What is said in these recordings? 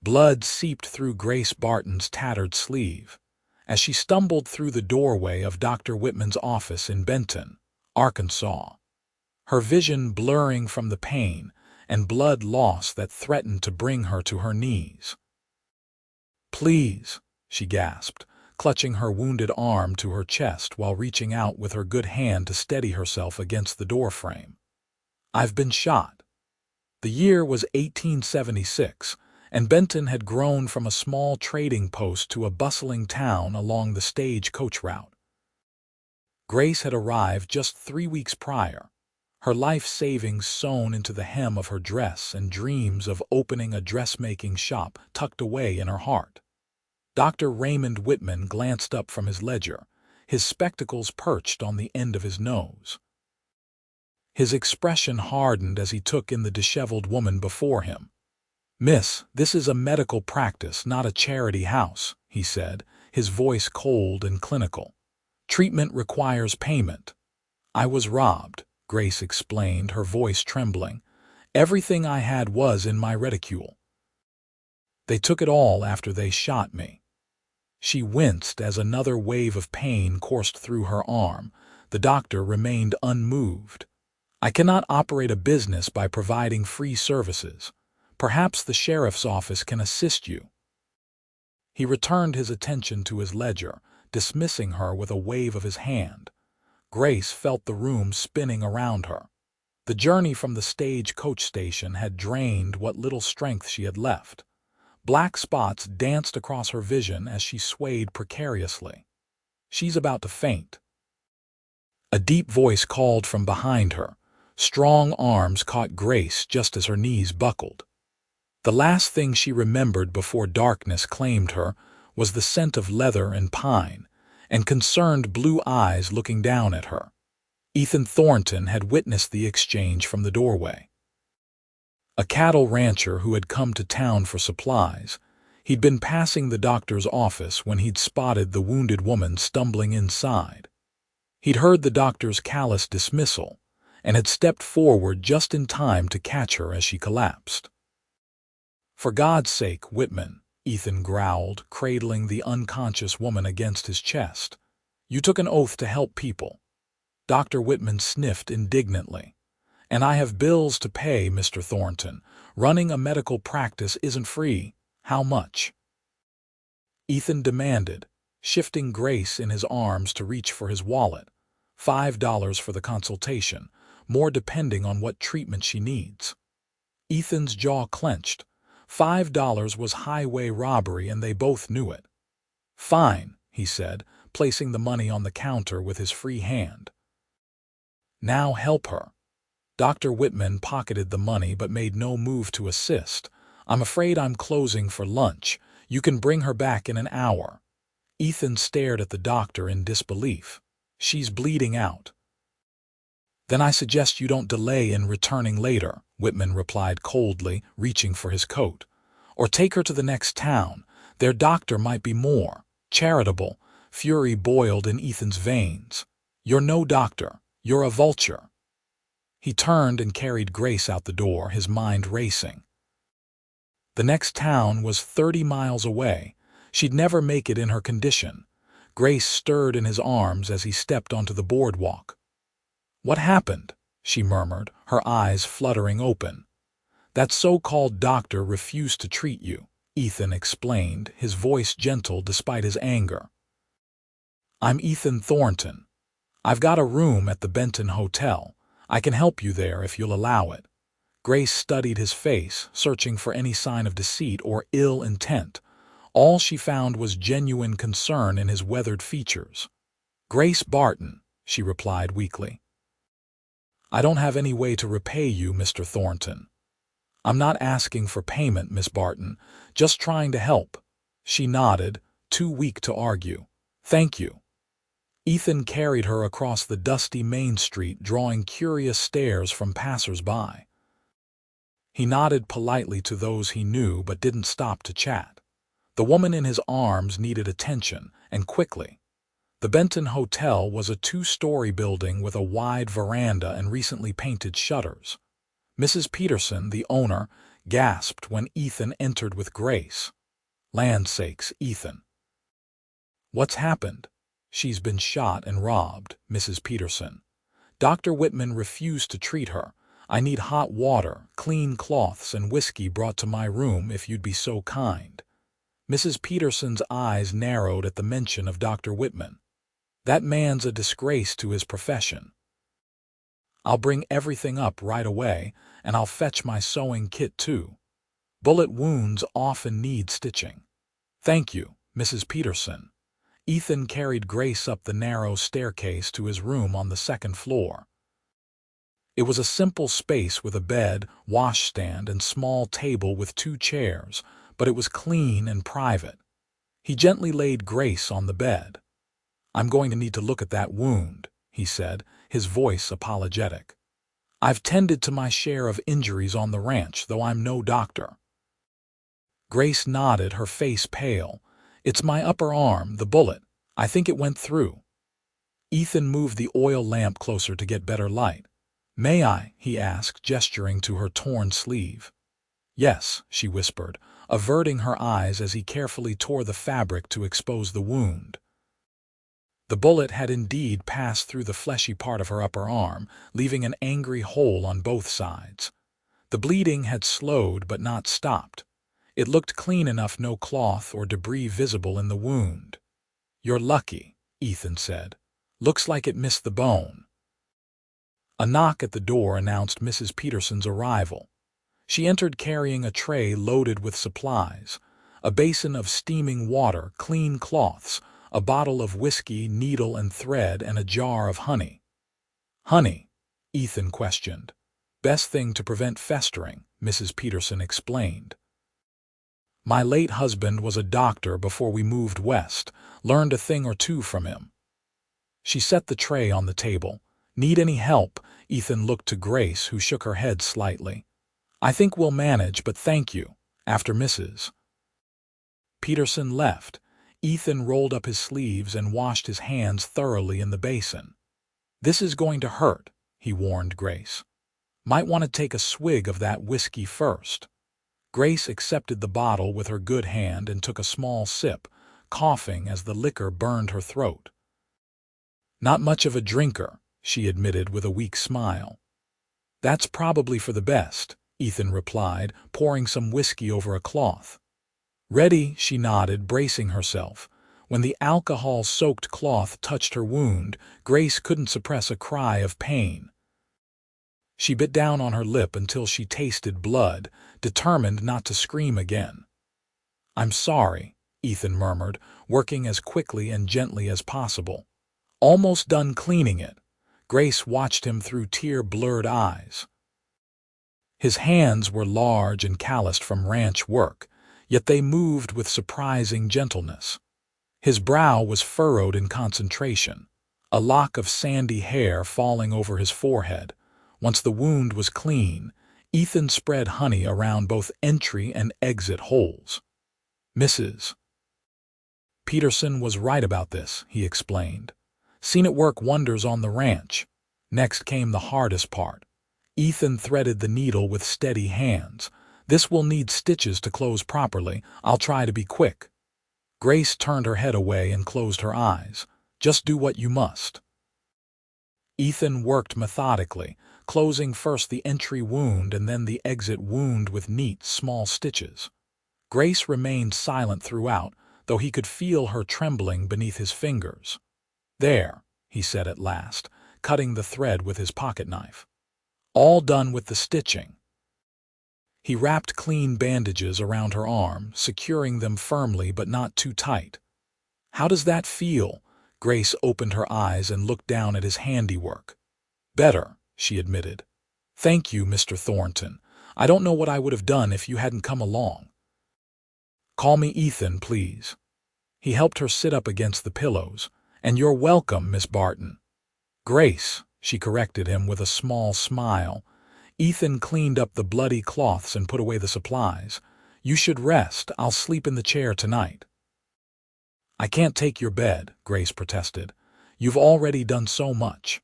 Blood seeped through Grace Barton's tattered sleeve as she stumbled through the doorway of Dr. Whitman's office in Benton, Arkansas, her vision blurring from the pain and blood loss that threatened to bring her to her knees. "Please," she gasped, clutching her wounded arm to her chest while reaching out with her good hand to steady herself against the doorframe. "I've been shot." The year was 1876, and Benton had grown from a small trading post to a bustling town along the stage-coach route. Grace had arrived just 3 weeks prior, her life savings sewn into the hem of her dress and dreams of opening a dressmaking shop tucked away in her heart. Dr. Raymond Whitman glanced up from his ledger, his spectacles perched on the end of his nose. His expression hardened as he took in the disheveled woman before him. "Miss, this is a medical practice, not a charity house," he said, his voice cold and clinical. "Treatment requires payment." "I was robbed," Grace explained, her voice trembling. "Everything I had was in my reticule. They took it all after they shot me." She winced as another wave of pain coursed through her arm. The doctor remained unmoved. "I cannot operate a business by providing free services. Perhaps the sheriff's office can assist you." He returned his attention to his ledger, dismissing her with a wave of his hand. Grace felt the room spinning around her. The journey from the stage-coach station had drained what little strength she had left. Black spots danced across her vision as she swayed precariously. "She's about to faint." A deep voice called from behind her. Strong arms caught Grace just as her knees buckled. The last thing she remembered before darkness claimed her was the scent of leather and pine, and concerned blue eyes looking down at her. Ethan Thornton had witnessed the exchange from the doorway. A cattle rancher who had come to town for supplies, he'd been passing the doctor's office when he'd spotted the wounded woman stumbling inside. He'd heard the doctor's callous dismissal and had stepped forward just in time to catch her as she collapsed. "For God's sake, Whitman," Ethan growled, cradling the unconscious woman against his chest. "You took an oath to help people." Dr. Whitman sniffed indignantly. "And I have bills to pay, Mr. Thornton. Running a medical practice isn't free. How much?" Ethan demanded, shifting Grace in his arms to reach for his wallet. $5 for the consultation, more depending on what treatment she needs. Ethan's jaw clenched. $5 was highway robbery, and they both knew it. "Fine," he said, placing the money on the counter with his free hand. "Now help her." Dr. Whitman pocketed the money but made no move to assist. "I'm afraid I'm closing for lunch. You can bring her back in an hour." Ethan stared at the doctor in disbelief. "She's bleeding out." "Then I suggest you don't delay in returning later," Whitman replied coldly, reaching for his coat. "Or take her to the next town. Their doctor might be more charitable." Fury boiled in Ethan's veins. "You're no doctor. You're a vulture." He turned and carried Grace out the door, his mind racing. The next town was 30 miles away. She'd never make it in her condition. Grace stirred in his arms as he stepped onto the boardwalk. "What happened?" she murmured, her eyes fluttering open. "That so-called doctor refused to treat you," Ethan explained, his voice gentle despite his anger. "I'm Ethan Thornton. I've got a room at the Benton Hotel. I can help you there if you'll allow it." Grace studied his face, searching for any sign of deceit or ill intent. All she found was genuine concern in his weathered features. "Grace Barton," she replied weakly. "I don't have any way to repay you, Mr. Thornton." "I'm not asking for payment, Miss Barton, just trying to help." She nodded, too weak to argue. "Thank you." Ethan carried her across the dusty main street, drawing curious stares from passers-by. He nodded politely to those he knew but didn't stop to chat. The woman in his arms needed attention, and quickly. The Benton Hotel was a 2-story building with a wide veranda and recently painted shutters. Mrs. Peterson, the owner, gasped when Ethan entered with Grace. "Land sakes, Ethan. What's happened?" "She's been shot and robbed, Mrs. Peterson. Dr. Whitman refused to treat her. I need hot water, clean cloths, and whiskey brought to my room if you'd be so kind." Mrs. Peterson's eyes narrowed at the mention of Dr. Whitman. "That man's a disgrace to his profession." "I'll bring everything up right away, and I'll fetch my sewing kit too. Bullet wounds often need stitching." "Thank you, Mrs. Peterson." Ethan carried Grace up the narrow staircase to his room on the second floor. It was a simple space with a bed, washstand, and small table with 2 chairs, but it was clean and private. He gently laid Grace on the bed. "I'm going to need to look at that wound," he said, his voice apologetic. "I've tended to my share of injuries on the ranch, though I'm no doctor." Grace nodded, her face pale. "It's my upper arm, the bullet. I think it went through." Ethan moved the oil lamp closer to get better light. "May I?" he asked, gesturing to her torn sleeve. "Yes," she whispered, averting her eyes as he carefully tore the fabric to expose the wound. The bullet had indeed passed through the fleshy part of her upper arm, leaving an angry hole on both sides. The bleeding had slowed but not stopped. It looked clean enough, no cloth or debris visible in the wound. "You're lucky," Ethan said. "Looks like it missed the bone." A knock at the door announced Mrs. Peterson's arrival. She entered carrying a tray loaded with supplies, a basin of steaming water, clean cloths, a bottle of whiskey, needle and thread, and a jar of honey. "Honey?" Ethan questioned. "Best thing to prevent festering," Mrs. Peterson explained. "My late husband was a doctor before we moved west, learned a thing or two from him." She set the tray on the table. "Need any help?" Ethan looked to Grace, who shook her head slightly. "I think we'll manage, but thank you." After Mrs. Peterson left, Ethan rolled up his sleeves and washed his hands thoroughly in the basin. "This is going to hurt," he warned Grace. "Might want to take a swig of that whiskey first." Grace accepted the bottle with her good hand and took a small sip, coughing as the liquor burned her throat. "Not much of a drinker," she admitted with a weak smile. "That's probably for the best," Ethan replied, pouring some whiskey over a cloth. "Ready," she nodded, bracing herself. When the alcohol-soaked cloth touched her wound, Grace couldn't suppress a cry of pain. She bit down on her lip until she tasted blood, determined not to scream again. "I'm sorry," Ethan murmured, working as quickly and gently as possible. "Almost done cleaning it." Grace watched him through tear-blurred eyes. His hands were large and calloused from ranch work, yet they moved with surprising gentleness. His brow was furrowed in concentration, a lock of sandy hair falling over his forehead. Once the wound was clean, Ethan spread honey around both entry and exit holes. "Mrs. Peterson was right about this," he explained. "Seen it work wonders on the ranch." Next came the hardest part. Ethan threaded the needle with steady hands. "This will need stitches to close properly. I'll try to be quick." Grace turned her head away and closed her eyes. "Just do what you must." Ethan worked methodically, closing first the entry wound and then the exit wound with neat, small stitches. Grace remained silent throughout, though he could feel her trembling beneath his fingers. "There," he said at last, cutting the thread with his pocketknife. "All done with the stitching." He wrapped clean bandages around her arm, securing them firmly but not too tight. "How does that feel?" Grace opened her eyes and looked down at his handiwork. "Better," she admitted. "Thank you, Mr. Thornton. I don't know what I would have done if you hadn't come along." "Call me Ethan, please." He helped her sit up against the pillows. "And you're welcome, Miss Barton." "Grace," she corrected him with a small smile. Ethan cleaned up the bloody cloths and put away the supplies. "You should rest. I'll sleep in the chair tonight." "I can't take your bed," Grace protested. "You've already done so much."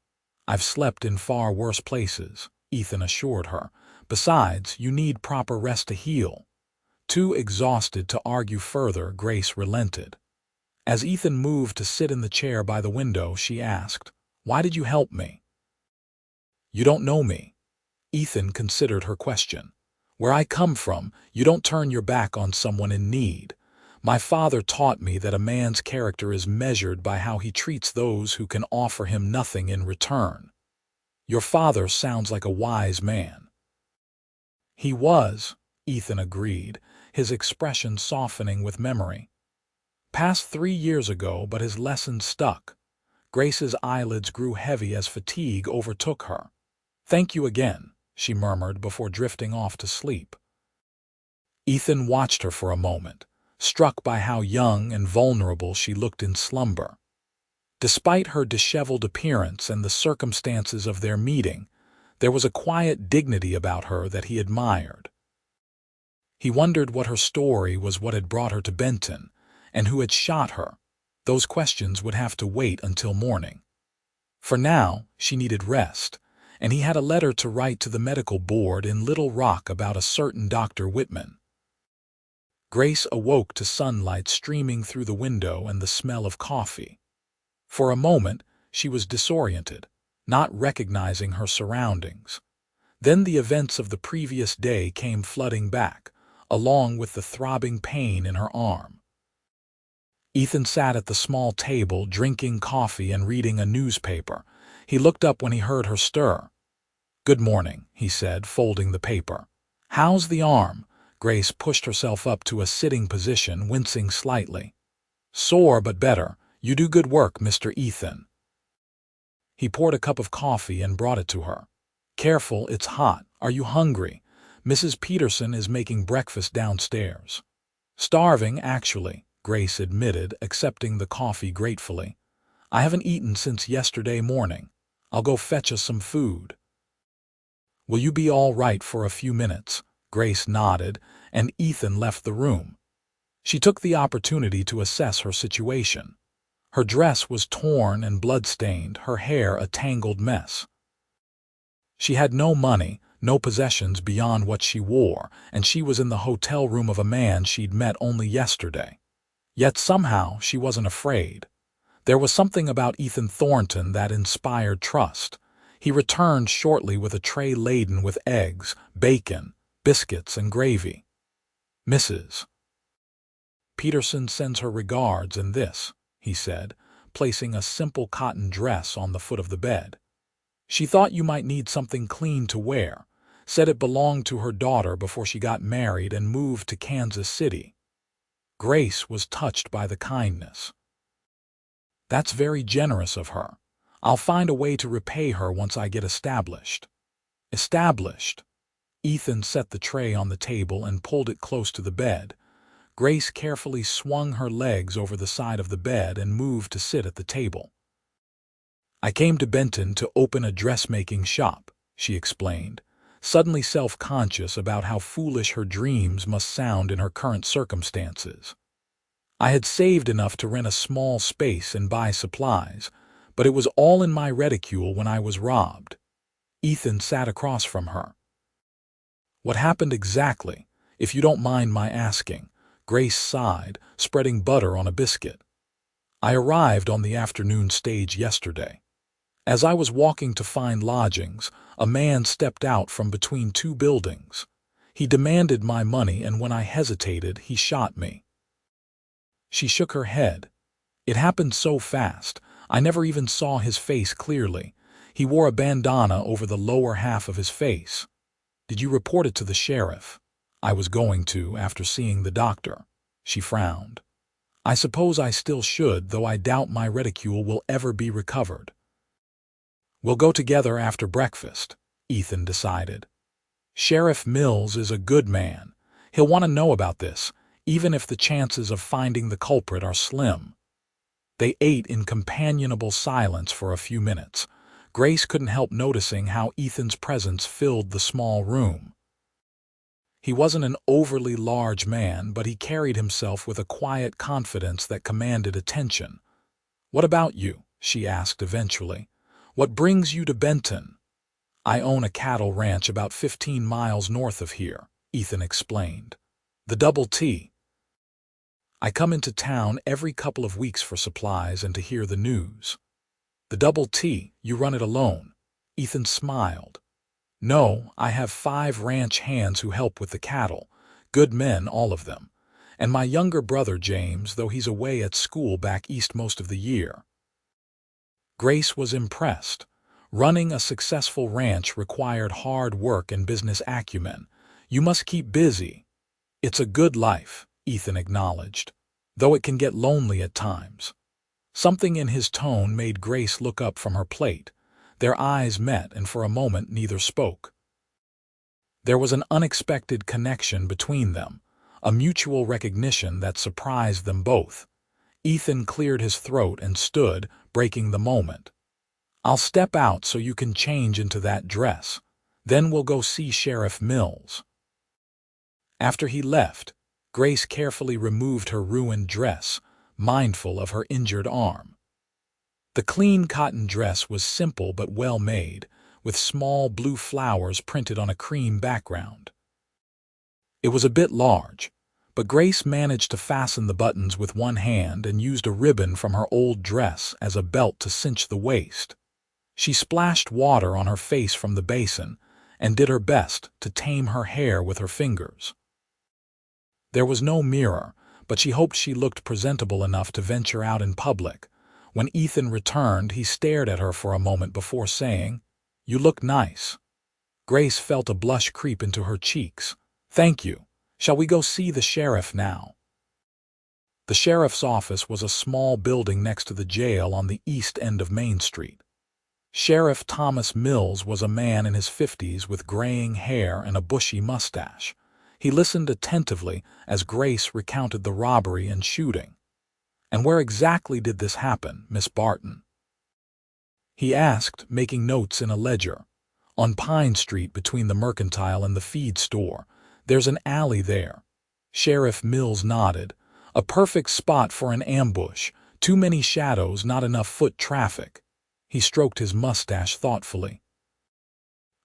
"I've slept in far worse places," Ethan assured her, Besides, you need proper rest to heal. Too exhausted to argue further, Grace relented. As Ethan moved to sit in the chair by the window, she asked, "Why did you help me?" "You don't know me." Ethan considered her question. "Where I come from, you don't turn your back on someone in need. My father taught me that a man's character is measured by how he treats those who can offer him nothing in return." "Your father sounds like a wise man." "He was," Ethan agreed, his expression softening with memory. "Passed 3 years ago, but his lessons stuck." Grace's eyelids grew heavy as fatigue overtook her. "Thank you again," she murmured before drifting off to sleep. Ethan watched her for a moment, struck by how young and vulnerable she looked in slumber. Despite her disheveled appearance and the circumstances of their meeting, there was a quiet dignity about her that he admired. He wondered what her story was, what had brought her to Benton, and who had shot her. Those questions would have to wait until morning. For now, she needed rest, and he had a letter to write to the medical board in Little Rock about a certain Dr. Whitman. Grace awoke to sunlight streaming through the window and the smell of coffee. For a moment, she was disoriented, not recognizing her surroundings. Then the events of the previous day came flooding back, along with the throbbing pain in her arm. Ethan sat at the small table, drinking coffee and reading a newspaper. He looked up when he heard her stir. "Good morning," he said, folding the paper. "How's the arm?" Grace pushed herself up to a sitting position, wincing slightly. "Sore, but better. You do good work, Mr. Ethan." He poured a cup of coffee and brought it to her. "Careful, it's hot. Are you hungry? Mrs. Peterson is making breakfast downstairs." "Starving, actually," Grace admitted, accepting the coffee gratefully. "I haven't eaten since yesterday morning. I'll go fetch us some food." "Will you be all right for a few minutes?" Grace nodded, and Ethan left the room. She took the opportunity to assess her situation. Her dress was torn and blood-stained, her hair a tangled mess. She had no money, no possessions beyond what she wore, and she was in the hotel room of a man she'd met only yesterday. Yet somehow she wasn't afraid. There was something about Ethan Thornton that inspired trust. He returned shortly with a tray laden with eggs, bacon, biscuits, and gravy. "Mrs. Peterson sends her regards and this," he said, placing a simple cotton dress on the foot of the bed. "She thought you might need something clean to wear. Said it belonged to her daughter before she got married and moved to Kansas City." Grace was touched by the kindness. "That's very generous of her. I'll find a way to repay her once I get established." "Established?" Ethan set the tray on the table and pulled it close to the bed. Grace carefully swung her legs over the side of the bed and moved to sit at the table. "I came to Benton to open a dressmaking shop," she explained, suddenly self-conscious about how foolish her dreams must sound in her current circumstances. "I had saved enough to rent a small space and buy supplies, but it was all in my reticule when I was robbed." Ethan sat across from her. "What happened exactly, if you don't mind my asking?" Grace sighed, spreading butter on a biscuit. "I arrived on the afternoon stage yesterday. As I was walking to find lodgings, a man stepped out from between two buildings. He demanded my money, and when I hesitated, he shot me." She shook her head. "It happened so fast, I never even saw his face clearly. He wore a bandana over the lower half of his face." "Did you report it to the sheriff?" "I was going to, after seeing the doctor." She frowned. "I suppose I still should, though I doubt my reticule will ever be recovered." "We'll go together after breakfast," Ethan decided. "Sheriff Mills is a good man. He'll want to know about this, even if the chances of finding the culprit are slim." They ate in companionable silence for a few minutes. Grace couldn't help noticing how Ethan's presence filled the small room. He wasn't an overly large man, but he carried himself with a quiet confidence that commanded attention. "What about you?" she asked eventually. "What brings you to Benton?" I own a cattle ranch about 15 miles north of here, Ethan explained. The Double T. I come into town every couple of weeks for supplies and to hear the news. The Double T, you run it alone? Ethan smiled. No, I have 5 ranch hands who help with the cattle. Good men, all of them. And my younger brother James, though he's away at school back east most of the year. Grace was impressed. Running a successful ranch required hard work and business acumen. You must keep busy. It's a good life, Ethan acknowledged, though it can get lonely at times. Something in his tone made Grace look up from her plate. Their eyes met, and for a moment neither spoke. There was an unexpected connection between them, a mutual recognition that surprised them both. Ethan cleared his throat and stood, breaking the moment. I'll step out so you can change into that dress. Then we'll go see Sheriff Mills. After he left, Grace carefully removed her ruined dress, mindful of her injured arm. The clean cotton dress was simple but well made, with small blue flowers printed on a cream background. It was a bit large, but Grace managed to fasten the buttons with one hand and used a ribbon from her old dress as a belt to cinch the waist. She splashed water on her face from the basin and did her best to tame her hair with her fingers. There was no mirror, but she hoped she looked presentable enough to venture out in public. When Ethan returned, he stared at her for a moment before saying, "You look nice." Grace felt a blush creep into her cheeks. "Thank you. Shall we go see the sheriff now?" The sheriff's office was a small building next to the jail on the east end of Main Street. Sheriff Thomas Mills was a man in his 50s with graying hair and a bushy mustache. He listened attentively as Grace recounted the robbery and shooting. "And where exactly did this happen, Miss Barton?" he asked, making notes in a ledger. "On Pine Street between the Mercantile and the feed store. There's an alley there." Sheriff Mills nodded. "A perfect spot for an ambush. Too many shadows, not enough foot traffic." He stroked his mustache thoughtfully.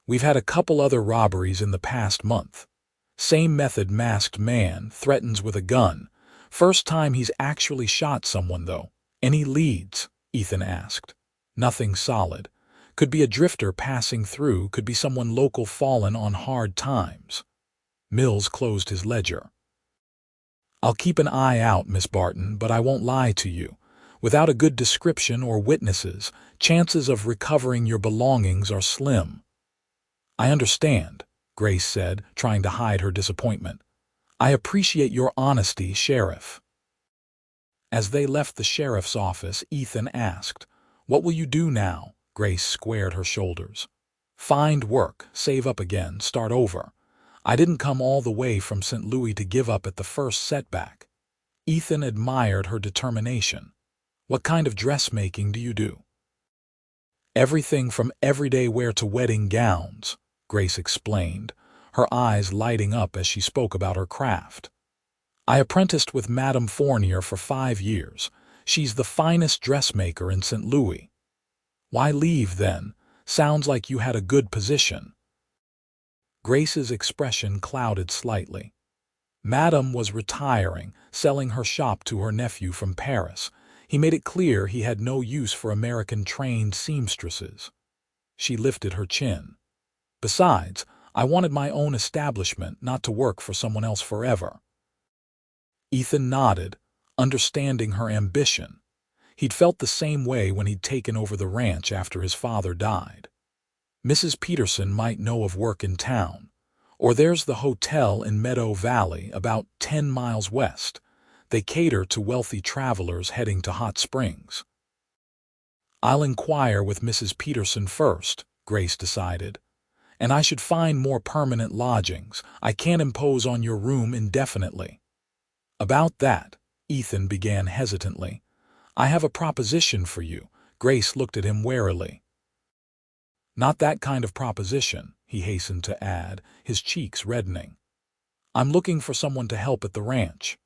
"We've had a couple other robberies in the past month. Same method, masked man, threatens with a gun. First time he's actually shot someone, though. Any leads?" Ethan asked. "Nothing solid. Could be a drifter passing through, could be someone local fallen on hard times." Mills closed his ledger. "I'll keep an eye out, Miss Barton, but I won't lie to you. Without a good description or witnesses, chances of recovering your belongings are slim." "I understand," Grace said, trying to hide her disappointment. "I appreciate your honesty, Sheriff." As they left the sheriff's office, Ethan asked, "What will you do now?" Grace squared her shoulders. "Find work, save up again, start over. I didn't come all the way from St. Louis to give up at the first setback." Ethan admired her determination. "What kind of dressmaking do you do?" "Everything from everyday wear to wedding gowns," Grace explained, her eyes lighting up as she spoke about her craft. "I apprenticed with Madame Fournier for 5 years. She's the finest dressmaker in St. Louis." "Why leave, then? Sounds like you had a good position." Grace's expression clouded slightly. Madame was retiring, selling her shop to her nephew from Paris. He made it clear he had no use for American-trained seamstresses. She lifted her chin. "Besides, I wanted my own establishment, not to work for someone else forever." Ethan nodded, understanding her ambition. He'd felt the same way when he'd taken over the ranch after his father died. "Mrs. Peterson might know of work in town. Or there's the hotel in Meadow Valley, about 10 miles west. They cater to wealthy travelers heading to Hot Springs." "I'll inquire with Mrs. Peterson first," Grace decided. "And I should find more permanent lodgings. I can't impose on your room indefinitely." "About that," Ethan began hesitantly, "I have a proposition for you." Grace looked at him warily. "Not that kind of proposition," he hastened to add, his cheeks reddening. "I'm looking for someone to help at the ranch.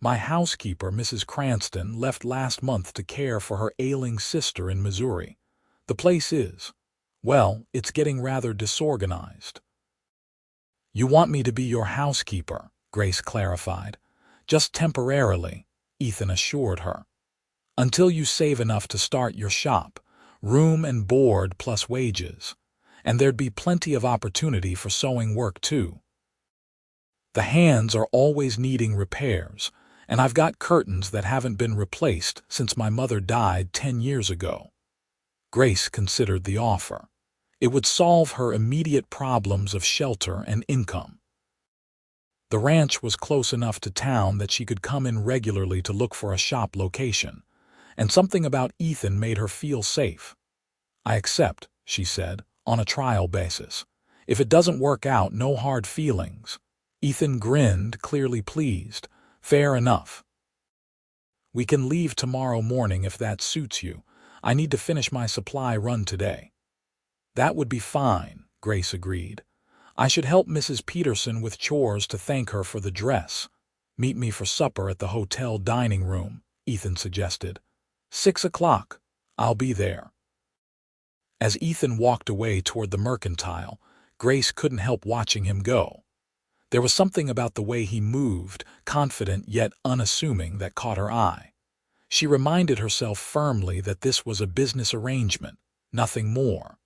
My housekeeper, Mrs. Cranston, left last month to care for her ailing sister in Missouri. The place is, Well, it's getting rather disorganized. You want me to be your housekeeper, Grace clarified. Just temporarily, Ethan assured her. Until you save enough to start your shop, room and board plus wages. And there'd be plenty of opportunity for sewing work too. The hands are always needing repairs, and I've got curtains that haven't been replaced since my mother died 10 years ago. Grace considered the offer. It would solve her immediate problems of shelter and income. The ranch was close enough to town that she could come in regularly to look for a shop location, and something about Ethan made her feel safe. I accept, she said, on a trial basis. If it doesn't work out, no hard feelings. Ethan grinned, clearly pleased. Fair enough. We can leave tomorrow morning if that suits you. I need to finish my supply run today. That would be fine, Grace agreed. I should help Mrs. Peterson with chores to thank her for the dress. Meet me for supper at the hotel dining room, Ethan suggested. 6 o'clock. I'll be there. As Ethan walked away toward the mercantile, Grace couldn't help watching him go. There was something about the way he moved, confident yet unassuming, that caught her eye. She reminded herself firmly that this was a business arrangement, nothing more.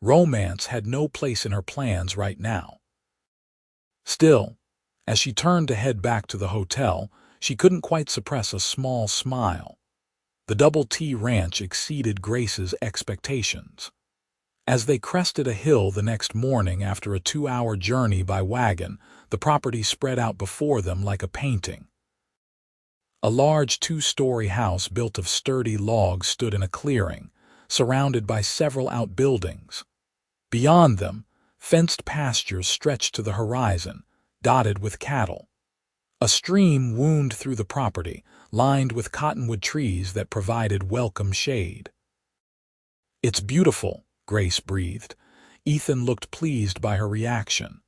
Romance had no place in her plans right now. Still, as she turned to head back to the hotel, she couldn't quite suppress a small smile. The Double T Ranch exceeded Grace's expectations. As they crested a hill the next morning after a 2-hour journey by wagon, the property spread out before them like a painting. A large 2-story house built of sturdy logs stood in a clearing, surrounded by several outbuildings. Beyond them, fenced pastures stretched to the horizon, dotted with cattle. A stream wound through the property, lined with cottonwood trees that provided welcome shade. "It's beautiful," Grace breathed. Ethan looked pleased by her reaction.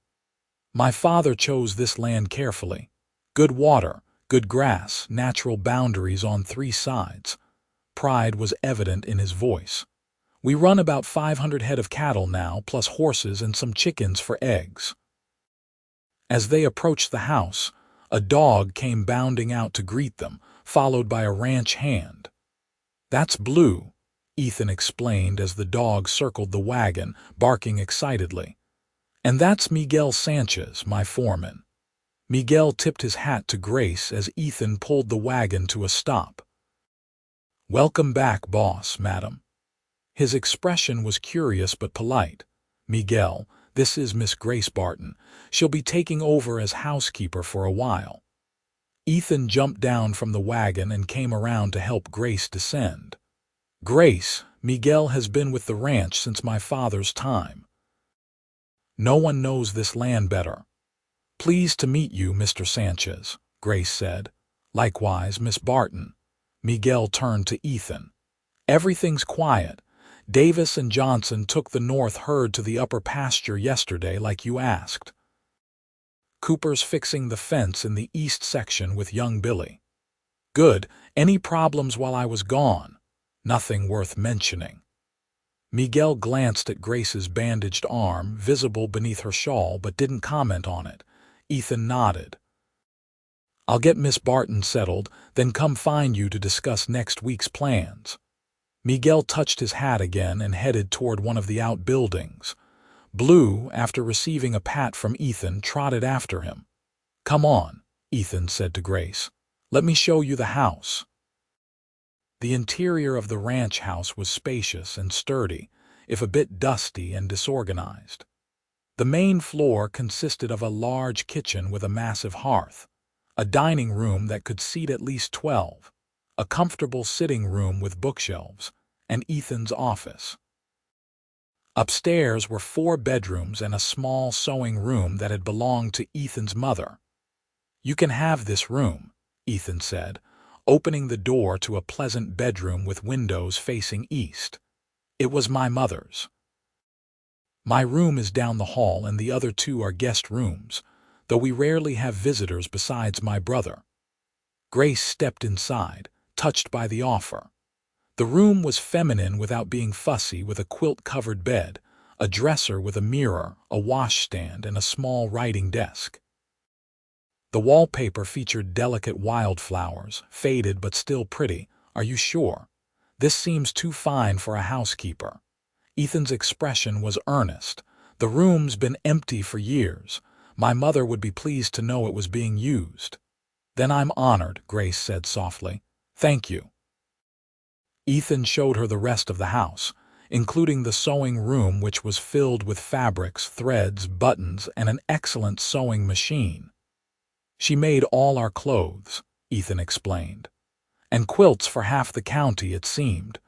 "My father chose this land carefully. Good water, good grass, natural boundaries on 3 sides. Pride was evident in his voice. We run about 500 head of cattle now, plus horses and some chickens for eggs." As they approached the house, a dog came bounding out to greet them, followed by a ranch hand. "That's Blue," Ethan explained as the dog circled the wagon, barking excitedly. "And that's Miguel Sanchez, my foreman." Miguel tipped his hat to Grace as Ethan pulled the wagon to a stop. "Welcome back, boss, madam." His expression was curious but polite. "Miguel, this is Miss Grace Barton. She'll be taking over as housekeeper for a while." Ethan jumped down from the wagon and came around to help Grace descend. "Grace, Miguel has been with the ranch since my father's time. No one knows this land better." "Pleased to meet you, Mr. Sanchez," Grace said. "Likewise, Miss Barton." Miguel turned to Ethan. "Everything's quiet. Davis and Johnson took the north herd to the upper pasture yesterday like you asked. Cooper's fixing the fence in the east section with young Billy." "Good. Any problems while I was gone?" "Nothing worth mentioning." Miguel glanced at Grace's bandaged arm, visible beneath her shawl, but didn't comment on it. Ethan nodded. "I'll get Miss Barton settled, then come find you to discuss next week's plans." Miguel touched his hat again and headed toward one of the outbuildings. Blue, after receiving a pat from Ethan, trotted after him. "Come on," Ethan said to Grace. "Let me show you the house." The interior of the ranch house was spacious and sturdy, if a bit dusty and disorganized. The main floor consisted of a large kitchen with a massive hearth, a dining room that could seat at least 12, a comfortable sitting room with bookshelves, and Ethan's office. Upstairs were 4 bedrooms and a small sewing room that had belonged to Ethan's mother. "You can have this room," Ethan said, opening the door to a pleasant bedroom with windows facing east. "It was my mother's. My room is down the hall and the other 2 are guest rooms, though we rarely have visitors besides my brother." Grace stepped inside, touched by the offer. The room was feminine without being fussy, with a quilt-covered bed, a dresser with a mirror, a washstand, and a small writing desk. The wallpaper featured delicate wildflowers, faded but still pretty. "Are you sure? This seems too fine for a housekeeper." Ethan's expression was earnest. "The room's been empty for years. My mother would be pleased to know it was being used." "Then I'm honored," Grace said softly. "Thank you." Ethan showed her the rest of the house, including the sewing room, which was filled with fabrics, threads, buttons, and an excellent sewing machine. "She made all our clothes," Ethan explained. "And quilts for half the county, it seemed.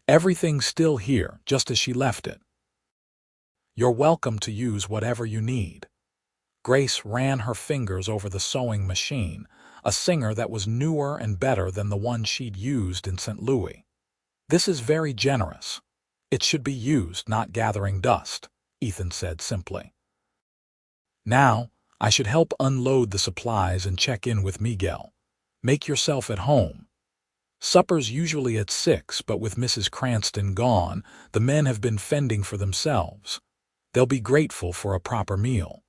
Everything's still here, just as she left it. You're welcome to use whatever you need." Grace ran her fingers over the sewing machine, a Singer that was newer and better than the one she'd used in St. Louis. "This is very generous. It should be used, not gathering dust," Ethan said simply. "Now, I should help unload the supplies and check in with Miguel. Make yourself at home. Supper's usually at 6, but with Mrs. Cranston gone, the men have been fending for themselves. They'll be grateful for a proper meal."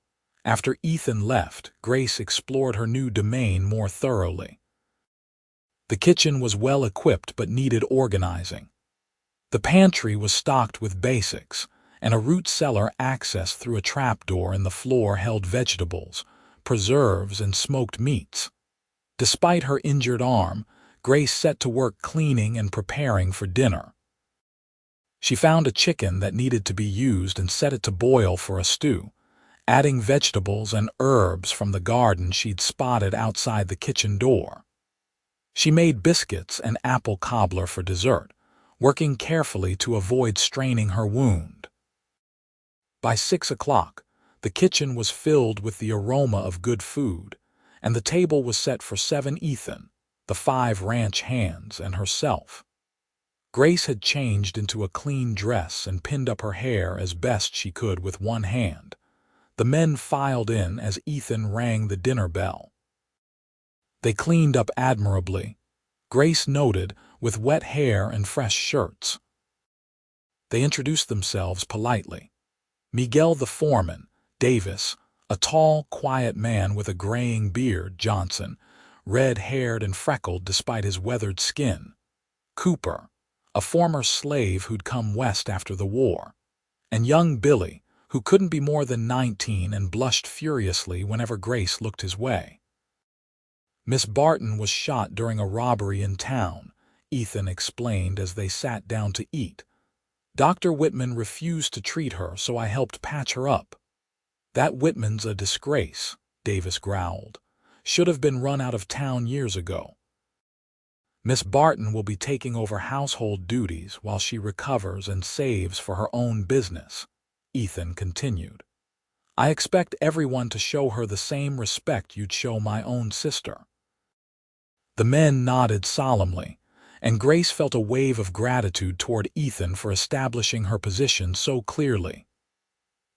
After Ethan left, Grace explored her new domain more thoroughly. The kitchen was well equipped but needed organizing. The pantry was stocked with basics, and a root cellar accessed through a trapdoor in the floor held vegetables, preserves, and smoked meats. Despite her injured arm, Grace set to work cleaning and preparing for dinner. She found a chicken that needed to be used and set it to boil for a stew, adding vegetables and herbs from the garden she'd spotted outside the kitchen door. She made biscuits and apple cobbler for dessert, working carefully to avoid straining her wound. By 6 o'clock, the kitchen was filled with the aroma of good food, and the table was set for 7: Ethan, the 5 ranch hands, and herself. Grace had changed into a clean dress and pinned up her hair as best she could with one hand. The men filed in as Ethan rang the dinner bell. They cleaned up admirably, Grace noted, with wet hair and fresh shirts. They introduced themselves politely. Miguel the foreman, Davis, a tall, quiet man with a graying beard; Johnson, red-haired and freckled despite his weathered skin; Cooper, a former slave who'd come west after the war; and young Billy, who couldn't be more than 19 and blushed furiously whenever Grace looked his way. "Miss Barton was shot during a robbery in town," Ethan explained as they sat down to eat. "Dr. Whitman refused to treat her, so I helped patch her up." "That Whitman's a disgrace," Davis growled. "Should have been run out of town years ago." "Miss Barton will be taking over household duties while she recovers and saves for her own business," Ethan continued. "I expect everyone to show her the same respect you'd show my own sister." The men nodded solemnly, and Grace felt a wave of gratitude toward Ethan for establishing her position so clearly.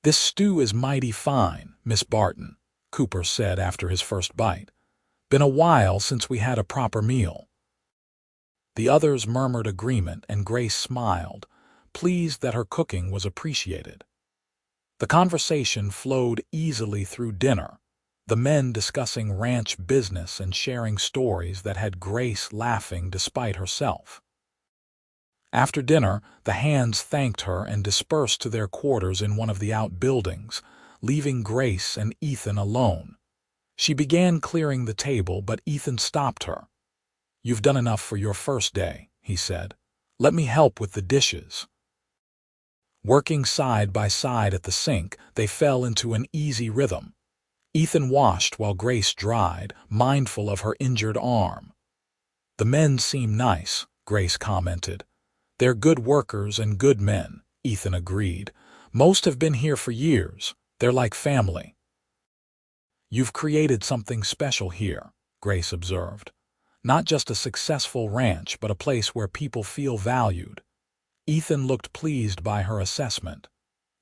"This stew is mighty fine, Miss Barton," Cooper said after his first bite. "Been a while since we had a proper meal." The others murmured agreement, and Grace smiled, pleased that her cooking was appreciated. The conversation flowed easily through dinner, the men discussing ranch business and sharing stories that had Grace laughing despite herself. After dinner, the hands thanked her and dispersed to their quarters in one of the outbuildings, leaving Grace and Ethan alone. She began clearing the table, but Ethan stopped her. "You've done enough for your first day," he said. "Let me help with the dishes." Working side by side at the sink, they fell into an easy rhythm. Ethan washed while Grace dried, mindful of her injured arm. "The men seem nice," Grace commented. "They're good workers and good men," Ethan agreed. "Most have been here for years. They're like family." "You've created something special here," Grace observed. "Not just a successful ranch, but a place where people feel valued." Ethan looked pleased by her assessment.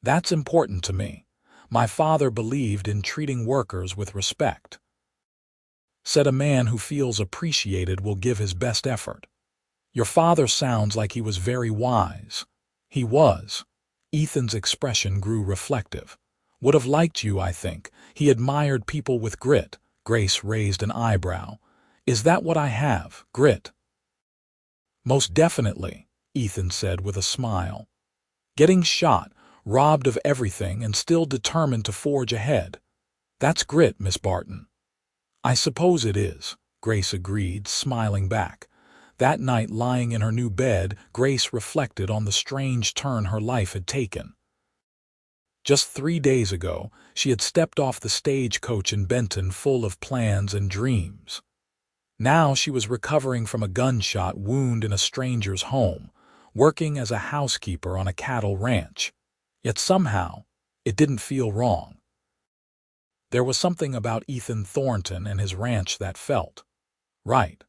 "That's important to me. My father believed in treating workers with respect. Said a man who feels appreciated will give his best effort." Your father sounds like he was very wise. He was. Ethan's expression grew reflective. Would have liked you, I think. He admired people with grit. Grace raised an eyebrow. Is that what I have, grit? Most definitely, Ethan said with a smile. Getting shot, robbed of everything, and still determined to forge ahead. That's grit, Miss Barton. I suppose it is, Grace agreed, smiling back. That night, lying in her new bed, Grace reflected on the strange turn her life had taken. Just 3 days ago, she had stepped off the stagecoach in Benton full of plans and dreams. Now she was recovering from a gunshot wound in a stranger's home, working as a housekeeper on a cattle ranch. Yet somehow, it didn't feel wrong. There was something about Ethan Thornton and his ranch that felt right.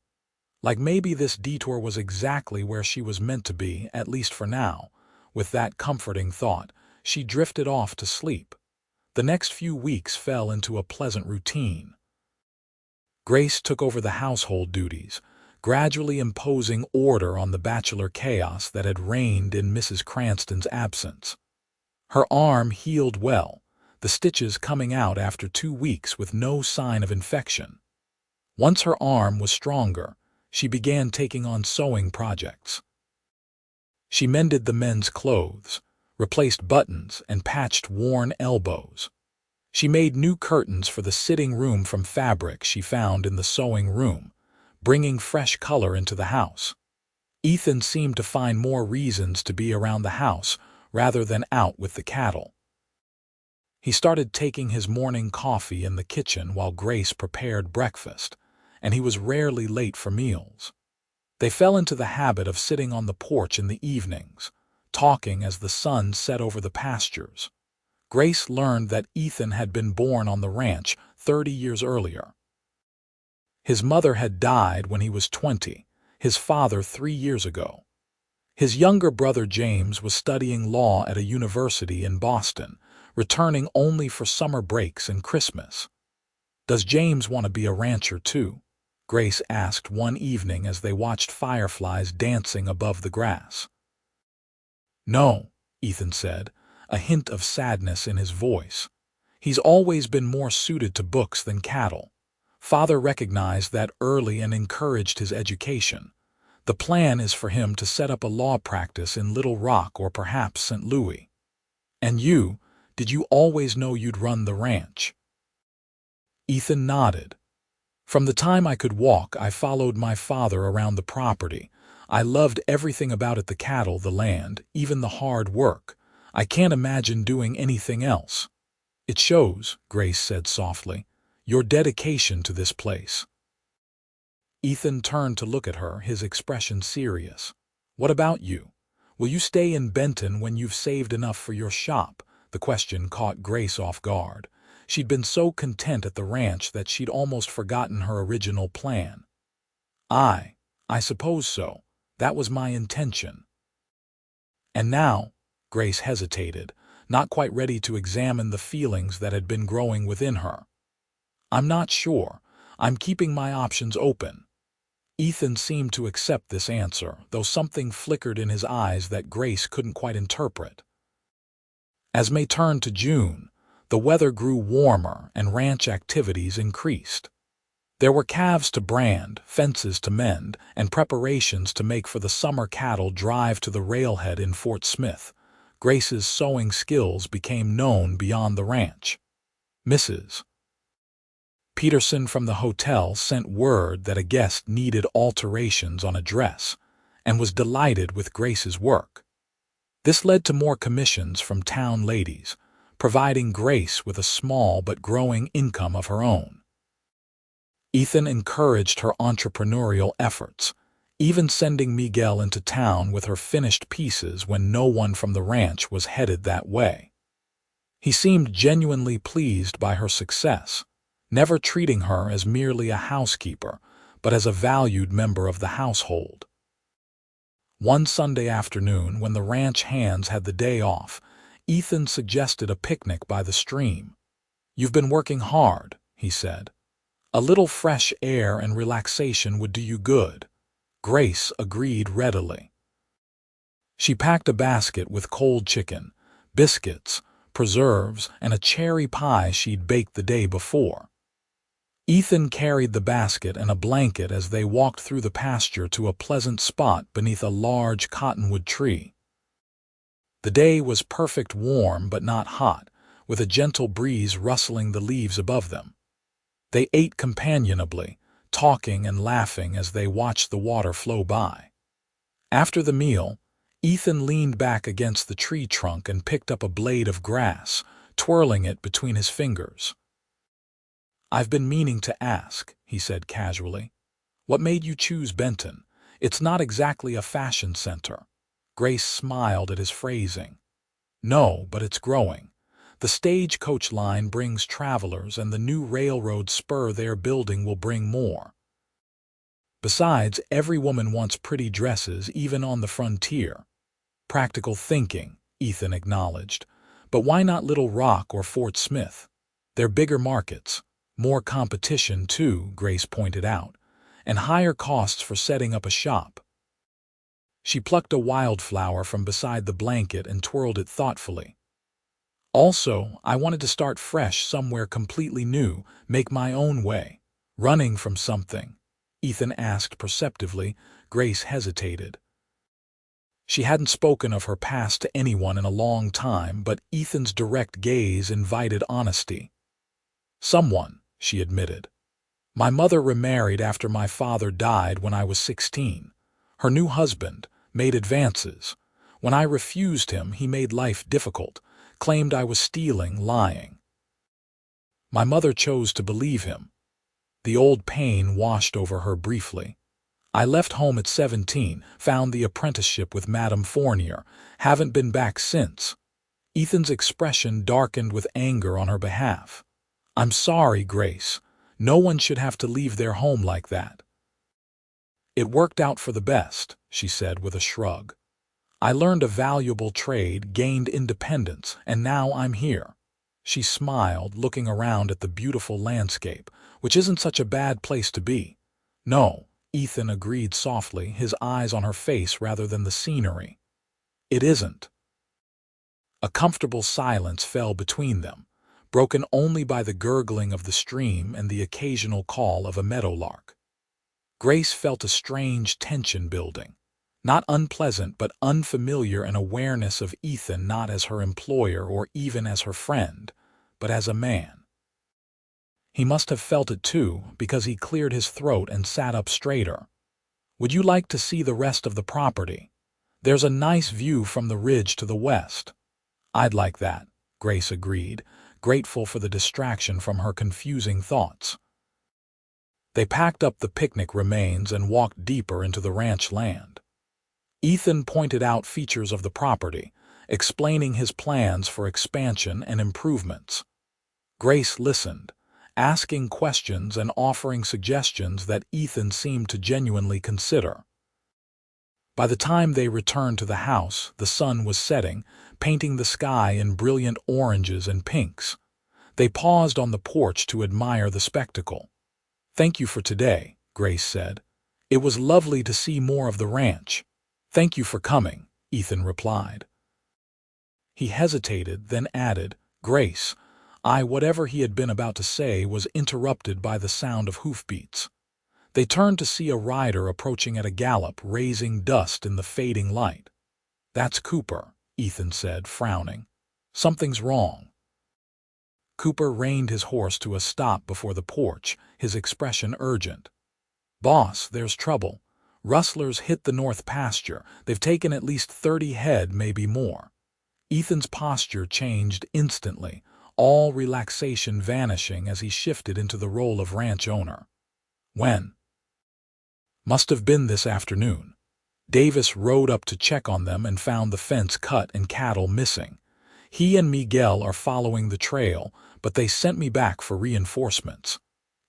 Like maybe this detour was exactly where she was meant to be, at least for now. With that comforting thought, she drifted off to sleep. The next few weeks fell into a pleasant routine. Grace took over the household duties, gradually imposing order on the bachelor chaos that had reigned in Mrs. Cranston's absence. Her arm healed well, the stitches coming out after 2 weeks with no sign of infection. Once her arm was stronger, she began taking on sewing projects. She mended the men's clothes, replaced buttons, and patched worn elbows. She made new curtains for the sitting room from fabric she found in the sewing room, bringing fresh color into the house. Ethan seemed to find more reasons to be around the house rather than out with the cattle. He started taking his morning coffee in the kitchen while Grace prepared breakfast, and he was rarely late for meals. They fell into the habit of sitting on the porch in the evenings, talking as the sun set over the pastures. Grace learned that Ethan had been born on the ranch 30 years earlier. His mother had died when he was 20, his father 3 years ago. His younger brother James was studying law at a university in Boston, returning only for summer breaks and Christmas. Does James want to be a rancher too? Grace asked one evening as they watched fireflies dancing above the grass. No, Ethan said, a hint of sadness in his voice. He's always been more suited to books than cattle. Father recognized that early and encouraged his education. The plan is for him to set up a law practice in Little Rock or perhaps St. Louis. And you, did you always know you'd run the ranch? Ethan nodded. From the time I could walk, I followed my father around the property. I loved everything about it, the cattle, the land, even the hard work. I can't imagine doing anything else. It shows, Grace said softly, your dedication to this place. Ethan turned to look at her, his expression serious. What about you? Will you stay in Benton when you've saved enough for your shop? The question caught Grace off guard. She'd been so content at the ranch that she'd almost forgotten her original plan. I suppose so. That was my intention. And now, Grace hesitated, not quite ready to examine the feelings that had been growing within her. I'm not sure. I'm keeping my options open. Ethan seemed to accept this answer, though something flickered in his eyes that Grace couldn't quite interpret. As May turned to June, the weather grew warmer and ranch activities increased. There were calves to brand, fences to mend, and preparations to make for the summer cattle drive to the railhead in Fort Smith. Grace's sewing skills became known beyond the ranch. Mrs. Peterson from the hotel sent word that a guest needed alterations on a dress, and was delighted with Grace's work. This led to more commissions from town ladies, providing Grace with a small but growing income of her own. Ethan encouraged her entrepreneurial efforts, even sending Miguel into town with her finished pieces when no one from the ranch was headed that way. He seemed genuinely pleased by her success, never treating her as merely a housekeeper, but as a valued member of the household. One Sunday afternoon, when the ranch hands had the day off, Ethan suggested a picnic by the stream. You've been working hard, he said. A little fresh air and relaxation would do you good. Grace agreed readily. She packed a basket with cold chicken, biscuits, preserves, and a cherry pie she'd baked the day before. Ethan carried the basket and a blanket as they walked through the pasture to a pleasant spot beneath a large cottonwood tree. The day was perfect, warm but not hot, with a gentle breeze rustling the leaves above them. They ate companionably, talking and laughing as they watched the water flow by. After the meal, Ethan leaned back against the tree trunk and picked up a blade of grass, twirling it between his fingers. "I've been meaning to ask," he said casually. "What made you choose Benton? It's not exactly a fashion center." Grace smiled at his phrasing. "No, but it's growing. The stagecoach line brings travelers, and the new railroad spur they're building will bring more. Besides, every woman wants pretty dresses, even on the frontier." "Practical thinking," Ethan acknowledged. "But why not Little Rock or Fort Smith? They're bigger markets. More competition, too," Grace pointed out, "and higher costs for setting up a shop." She plucked a wildflower from beside the blanket and twirled it thoughtfully. "Also, I wanted to start fresh somewhere completely new, make my own way." "Running from something?" Ethan asked perceptively. Grace hesitated. She hadn't spoken of her past to anyone in a long time, but Ethan's direct gaze invited honesty. "Someone," she admitted. "My mother remarried after my father died when I was 16. Her new husband made advances. When I refused him, he made life difficult, claimed I was stealing, lying. My mother chose to believe him." The old pain washed over her briefly. "I left home at 17, found the apprenticeship with Madame Fournier, haven't been back since." Ethan's expression darkened with anger on her behalf. "I'm sorry, Grace. No one should have to leave their home like that." "It worked out for the best," she said with a shrug. "I learned a valuable trade, gained independence, and now I'm here." She smiled, looking around at the beautiful landscape, "which isn't such a bad place to be." "No," Ethan agreed softly, his eyes on her face rather than the scenery. "It isn't." A comfortable silence fell between them, broken only by the gurgling of the stream and the occasional call of a meadowlark. Grace felt a strange tension building. Not unpleasant, but unfamiliar, an awareness of Ethan not as her employer or even as her friend, but as a man. He must have felt it too, because he cleared his throat and sat up straighter. "Would you like to see the rest of the property? There's a nice view from the ridge to the west." "I'd like that," Grace agreed, grateful for the distraction from her confusing thoughts. They packed up the picnic remains and walked deeper into the ranch land. Ethan pointed out features of the property, explaining his plans for expansion and improvements. Grace listened, asking questions and offering suggestions that Ethan seemed to genuinely consider. By the time they returned to the house, the sun was setting, painting the sky in brilliant oranges and pinks. They paused on the porch to admire the spectacle. "Thank you for today," Grace said. "It was lovely to see more of the ranch." "Thank you for coming," Ethan replied. He hesitated, then added, "Grace, whatever he had been about to say was interrupted by the sound of hoofbeats. They turned to see a rider approaching at a gallop, raising dust in the fading light. "That's Cooper," Ethan said, frowning. "Something's wrong." Cooper reined his horse to a stop before the porch, his expression urgent. "Boss, there's trouble. Rustlers hit the north pasture. They've taken at least 30 head, maybe more." Ethan's posture changed instantly, all relaxation vanishing as he shifted into the role of ranch owner. "When?" "Must have been this afternoon. Davis rode up to check on them and found the fence cut and cattle missing. He and Miguel are following the trail, but they sent me back for reinforcements."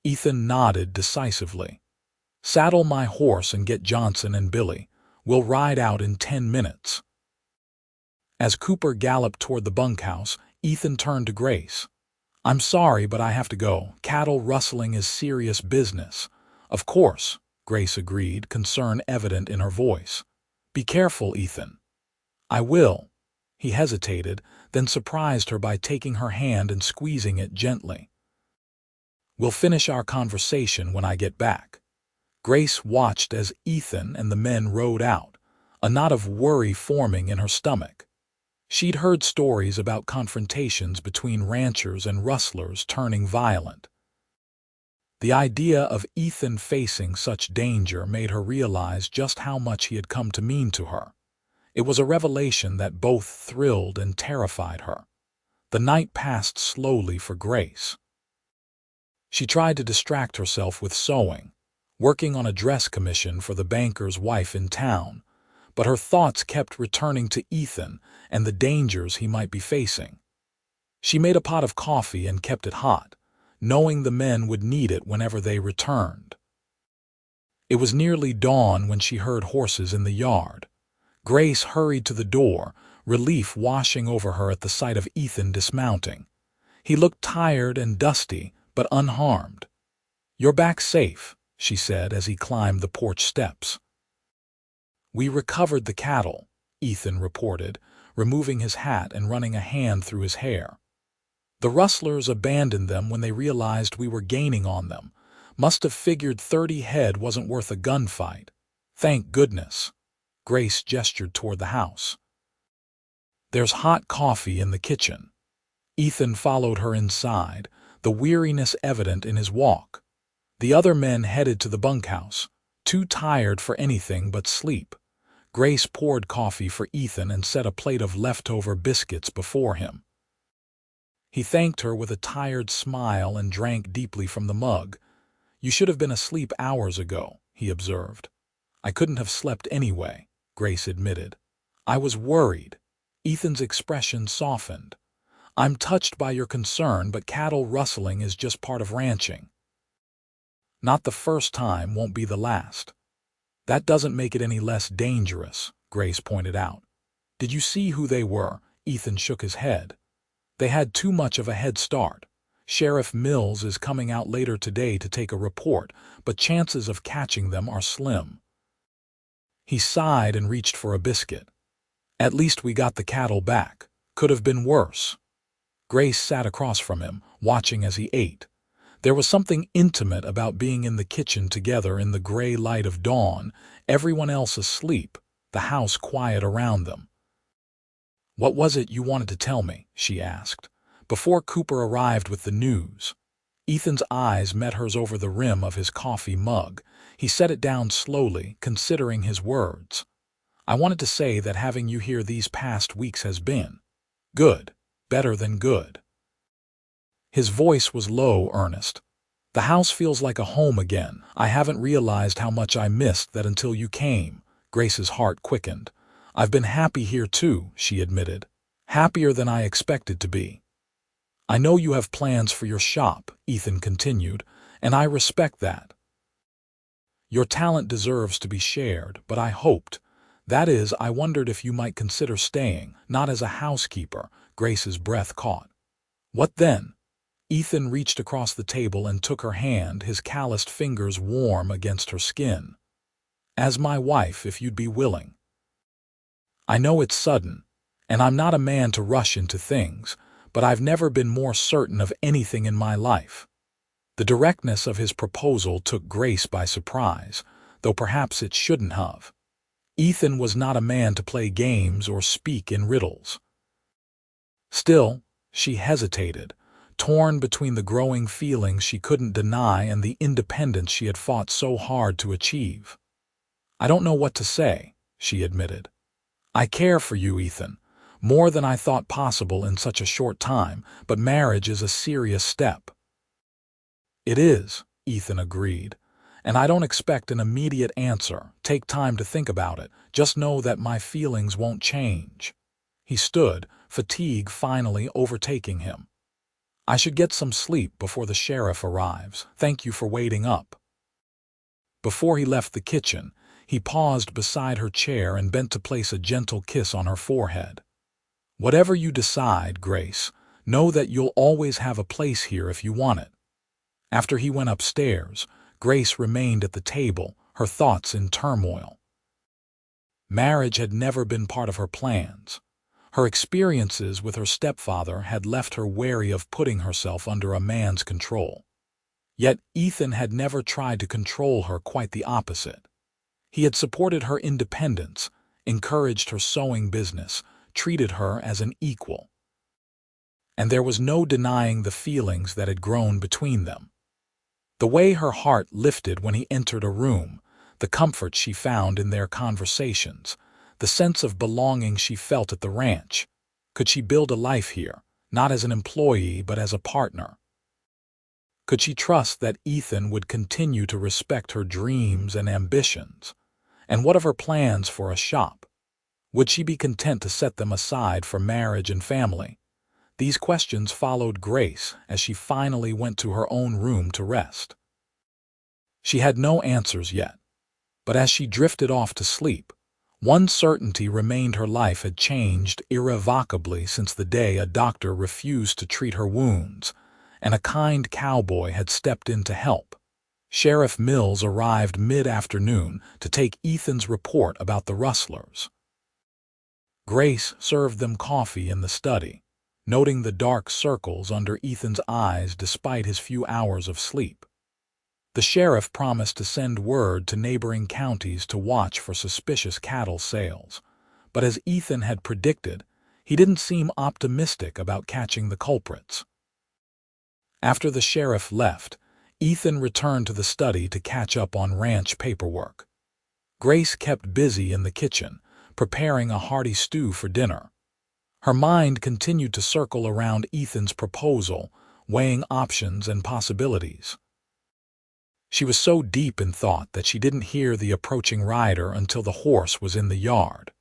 Ethan nodded decisively. "Saddle my horse and get Johnson and Billy. We'll ride out in 10 minutes." As Cooper galloped toward the bunkhouse, Ethan turned to Grace. "I'm sorry, but I have to go. Cattle rustling is serious business." "Of course," Grace agreed, concern evident in her voice. "Be careful, Ethan." "I will." He hesitated, then surprised her by taking her hand and squeezing it gently. "We'll finish our conversation when I get back." Grace watched as Ethan and the men rode out, a knot of worry forming in her stomach. She'd heard stories about confrontations between ranchers and rustlers turning violent. The idea of Ethan facing such danger made her realize just how much he had come to mean to her. It was a revelation that both thrilled and terrified her. The night passed slowly for Grace. She tried to distract herself with sewing, working on a dress commission for the banker's wife in town, but her thoughts kept returning to Ethan and the dangers he might be facing. She made a pot of coffee and kept it hot, knowing the men would need it whenever they returned. It was nearly dawn when she heard horses in the yard. Grace hurried to the door, relief washing over her at the sight of Ethan dismounting. He looked tired and dusty, but unharmed. "You're back safe," she said as he climbed the porch steps. "We recovered the cattle," Ethan reported, removing his hat and running a hand through his hair. "The rustlers abandoned them when they realized we were gaining on them. Must have figured 30 head wasn't worth a gunfight. Thank goodness." Grace gestured toward the house. "There's hot coffee in the kitchen." Ethan followed her inside, the weariness evident in his walk. The other men headed to the bunkhouse, too tired for anything but sleep. Grace poured coffee for Ethan and set a plate of leftover biscuits before him. He thanked her with a tired smile and drank deeply from the mug. "You should have been asleep hours ago," he observed. "I couldn't have slept anyway," Grace admitted. "I was worried." Ethan's expression softened. "I'm touched by your concern, but cattle rustling is just part of ranching. Not the first time, won't be the last." "That doesn't make it any less dangerous," Grace pointed out. "Did you see who they were?" Ethan shook his head. "They had too much of a head start. Sheriff Mills is coming out later today to take a report, but chances of catching them are slim." He sighed and reached for a biscuit. "At least we got the cattle back. Could have been worse." Grace sat across from him, watching as he ate. There was something intimate about being in the kitchen together in the gray light of dawn, everyone else asleep, the house quiet around them. "What was it you wanted to tell me?" she asked, before Cooper arrived with the news. Ethan's eyes met hers over the rim of his coffee mug. He set it down slowly, considering his words. "I wanted to say that having you here these past weeks has been good, better than good." His voice was low, earnest. "The house feels like a home again. I haven't realized how much I missed that until you came." Grace's heart quickened. "I've been happy here too," she admitted. "Happier than I expected to be." "I know you have plans for your shop," Ethan continued, "and I respect that. Your talent deserves to be shared, but I hoped, that is, I wondered if you might consider staying, not as a housekeeper." Grace's breath caught. "What then?" Ethan reached across the table and took her hand, his calloused fingers warm against her skin. "As my wife, if you'd be willing. I know it's sudden, and I'm not a man to rush into things, but I've never been more certain of anything in my life." The directness of his proposal took Grace by surprise, though perhaps it shouldn't have. Ethan was not a man to play games or speak in riddles. Still, she hesitated, torn between the growing feelings she couldn't deny and the independence she had fought so hard to achieve. "I don't know what to say," she admitted. "I care for you, Ethan, more than I thought possible in such a short time, but marriage is a serious step." "It is," Ethan agreed, "and I don't expect an immediate answer. Take time to think about it. Just know that my feelings won't change." He stood, fatigue finally overtaking him. "I should get some sleep before the sheriff arrives. Thank you for waiting up." Before he left the kitchen, he paused beside her chair and bent to place a gentle kiss on her forehead. "Whatever you decide, Grace, know that you'll always have a place here if you want it." After he went upstairs, Grace remained at the table, her thoughts in turmoil. Marriage had never been part of her plans. Her experiences with her stepfather had left her wary of putting herself under a man's control. Yet Ethan had never tried to control her, quite the opposite. He had supported her independence, encouraged her sewing business, treated her as an equal. And there was no denying the feelings that had grown between them. The way her heart lifted when he entered a room, the comfort she found in their conversations, the sense of belonging she felt at the ranch. Could she build a life here, not as an employee but as a partner? Could she trust that Ethan would continue to respect her dreams and ambitions? And what of her plans for a shop? Would she be content to set them aside for marriage and family? These questions followed Grace as she finally went to her own room to rest. She had no answers yet, but as she drifted off to sleep, one certainty remained: her life had changed irrevocably since the day a doctor refused to treat her wounds, and a kind cowboy had stepped in to help. Sheriff Mills arrived mid-afternoon to take Ethan's report about the rustlers. Grace served them coffee in the study, noting the dark circles under Ethan's eyes despite his few hours of sleep. The sheriff promised to send word to neighboring counties to watch for suspicious cattle sales, but as Ethan had predicted, he didn't seem optimistic about catching the culprits. After the sheriff left, Ethan returned to the study to catch up on ranch paperwork. Grace kept busy in the kitchen, preparing a hearty stew for dinner. Her mind continued to circle around Ethan's proposal, weighing options and possibilities. She was so deep in thought that she didn't hear the approaching rider until the horse was in the yard.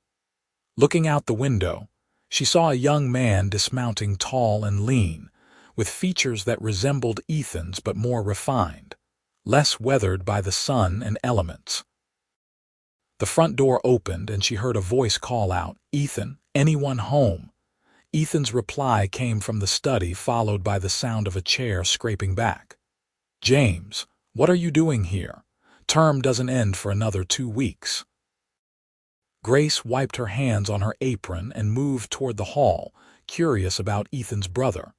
Looking out the window, she saw a young man dismounting, tall and lean, with features that resembled Ethan's but more refined, less weathered by the sun and elements. The front door opened and she heard a voice call out, "Ethan, anyone home?" Ethan's reply came from the study, followed by the sound of a chair scraping back. "James, what are you doing here? Term doesn't end for another 2 weeks." Grace wiped her hands on her apron and moved toward the hall, curious about Ethan's brother.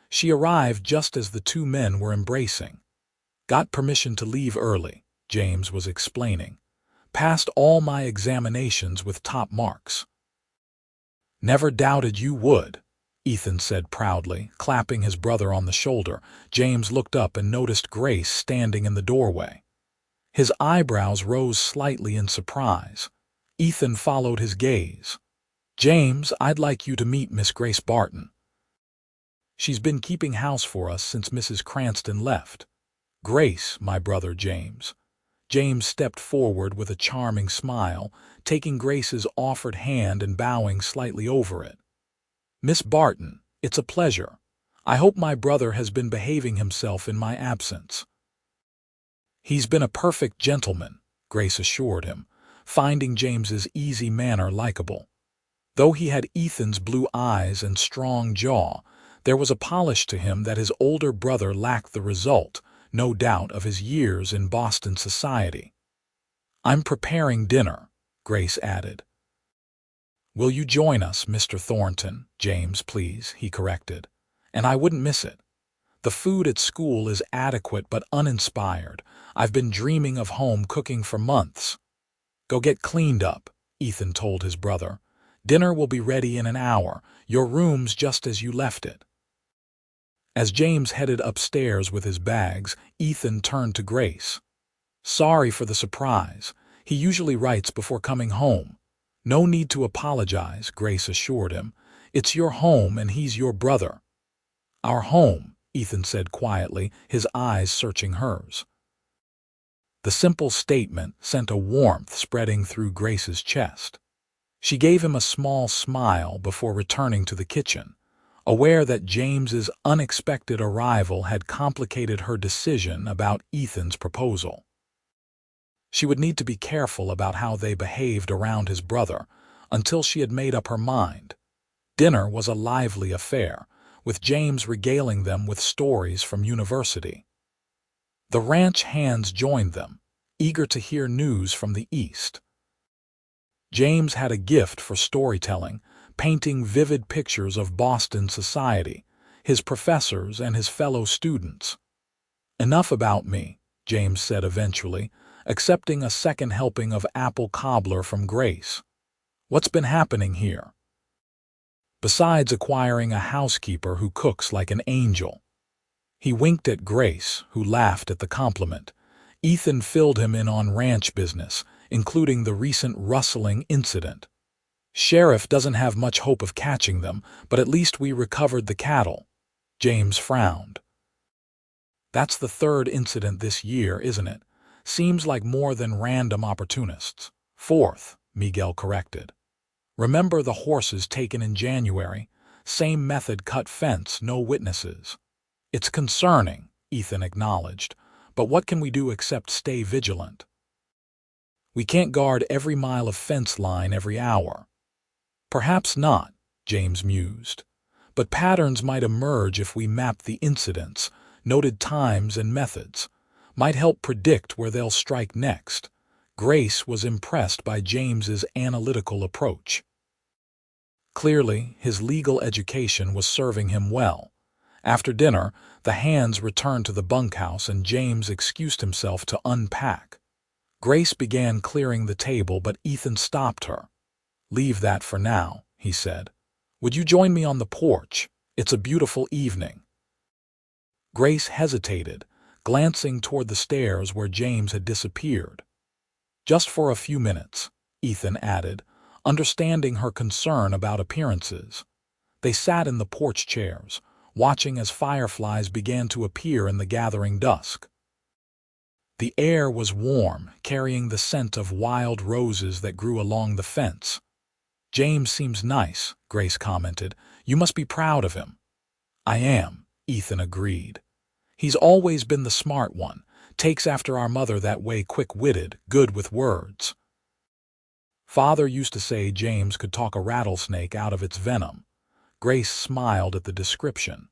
She arrived just as the two men were embracing. "Got permission to leave early," James was explaining. "Passed all my examinations with top marks." "Never doubted you would," Ethan said proudly, clapping his brother on the shoulder. James looked up and noticed Grace standing in the doorway. His eyebrows rose slightly in surprise. Ethan followed his gaze. "James, I'd like you to meet Miss Grace Barton. She's been keeping house for us since Mrs. Cranston left." "Grace, my brother James." James stepped forward with a charming smile, taking Grace's offered hand and bowing slightly over it. "Miss Barton, it's a pleasure. I hope my brother has been behaving himself in my absence." "He's been a perfect gentleman," Grace assured him, finding James's easy manner likable. Though he had Ethan's blue eyes and strong jaw, there was a polish to him that his older brother lacked, the result, no doubt, of his years in Boston society. "I'm preparing dinner," Grace added. "Will you join us, Mr. Thornton?" "James, please," he corrected. "And I wouldn't miss it. The food at school is adequate but uninspired. I've been dreaming of home cooking for months." "Go get cleaned up," Ethan told his brother. "Dinner will be ready in an hour. Your room's just as you left it." As James headed upstairs with his bags, Ethan turned to Grace. "Sorry for the surprise. He usually writes before coming home." "No need to apologize," Grace assured him. "It's your home and he's your brother." "Our home," Ethan said quietly, his eyes searching hers. The simple statement sent a warmth spreading through Grace's chest. She gave him a small smile before returning to the kitchen, aware that James's unexpected arrival had complicated her decision about Ethan's proposal. She would need to be careful about how they behaved around his brother until she had made up her mind. Dinner was a lively affair, with James regaling them with stories from university. The ranch hands joined them, eager to hear news from the East. James had a gift for storytelling, painting vivid pictures of Boston society, his professors, and his fellow students. "Enough about me," James said eventually, accepting a second helping of apple cobbler from Grace. "What's been happening here?" "Besides acquiring a housekeeper who cooks like an angel." He winked at Grace, who laughed at the compliment. Ethan filled him in on ranch business, including the recent rustling incident. "Sheriff doesn't have much hope of catching them, but at least we recovered the cattle." James frowned. "That's the third incident this year, isn't it? Seems like more than random opportunists." "Fourth," Miguel corrected. "Remember the horses taken in January? Same method, cut fence, no witnesses." "It's concerning," Ethan acknowledged, "but what can we do except stay vigilant? We can't guard every mile of fence line every hour." "Perhaps not," James mused, "but patterns might emerge if we map the incidents, noted times and methods. Might help predict where they'll strike next." Grace was impressed by James's analytical approach. Clearly, his legal education was serving him well. After dinner, the hands returned to the bunkhouse and James excused himself to unpack. Grace began clearing the table, but Ethan stopped her. "Leave that for now," he said. "Would you join me on the porch? It's a beautiful evening." Grace hesitated, glancing toward the stairs where James had disappeared. "Just for a few minutes," Ethan added, understanding her concern about appearances. They sat in the porch chairs, watching as fireflies began to appear in the gathering dusk. The air was warm, carrying the scent of wild roses that grew along the fence. "James seems nice," Grace commented. "You must be proud of him." "I am," Ethan agreed. "He's always been the smart one, takes after our mother that way, quick-witted, good with words." "Father used to say James could talk a rattlesnake out of its venom." Grace smiled at the description.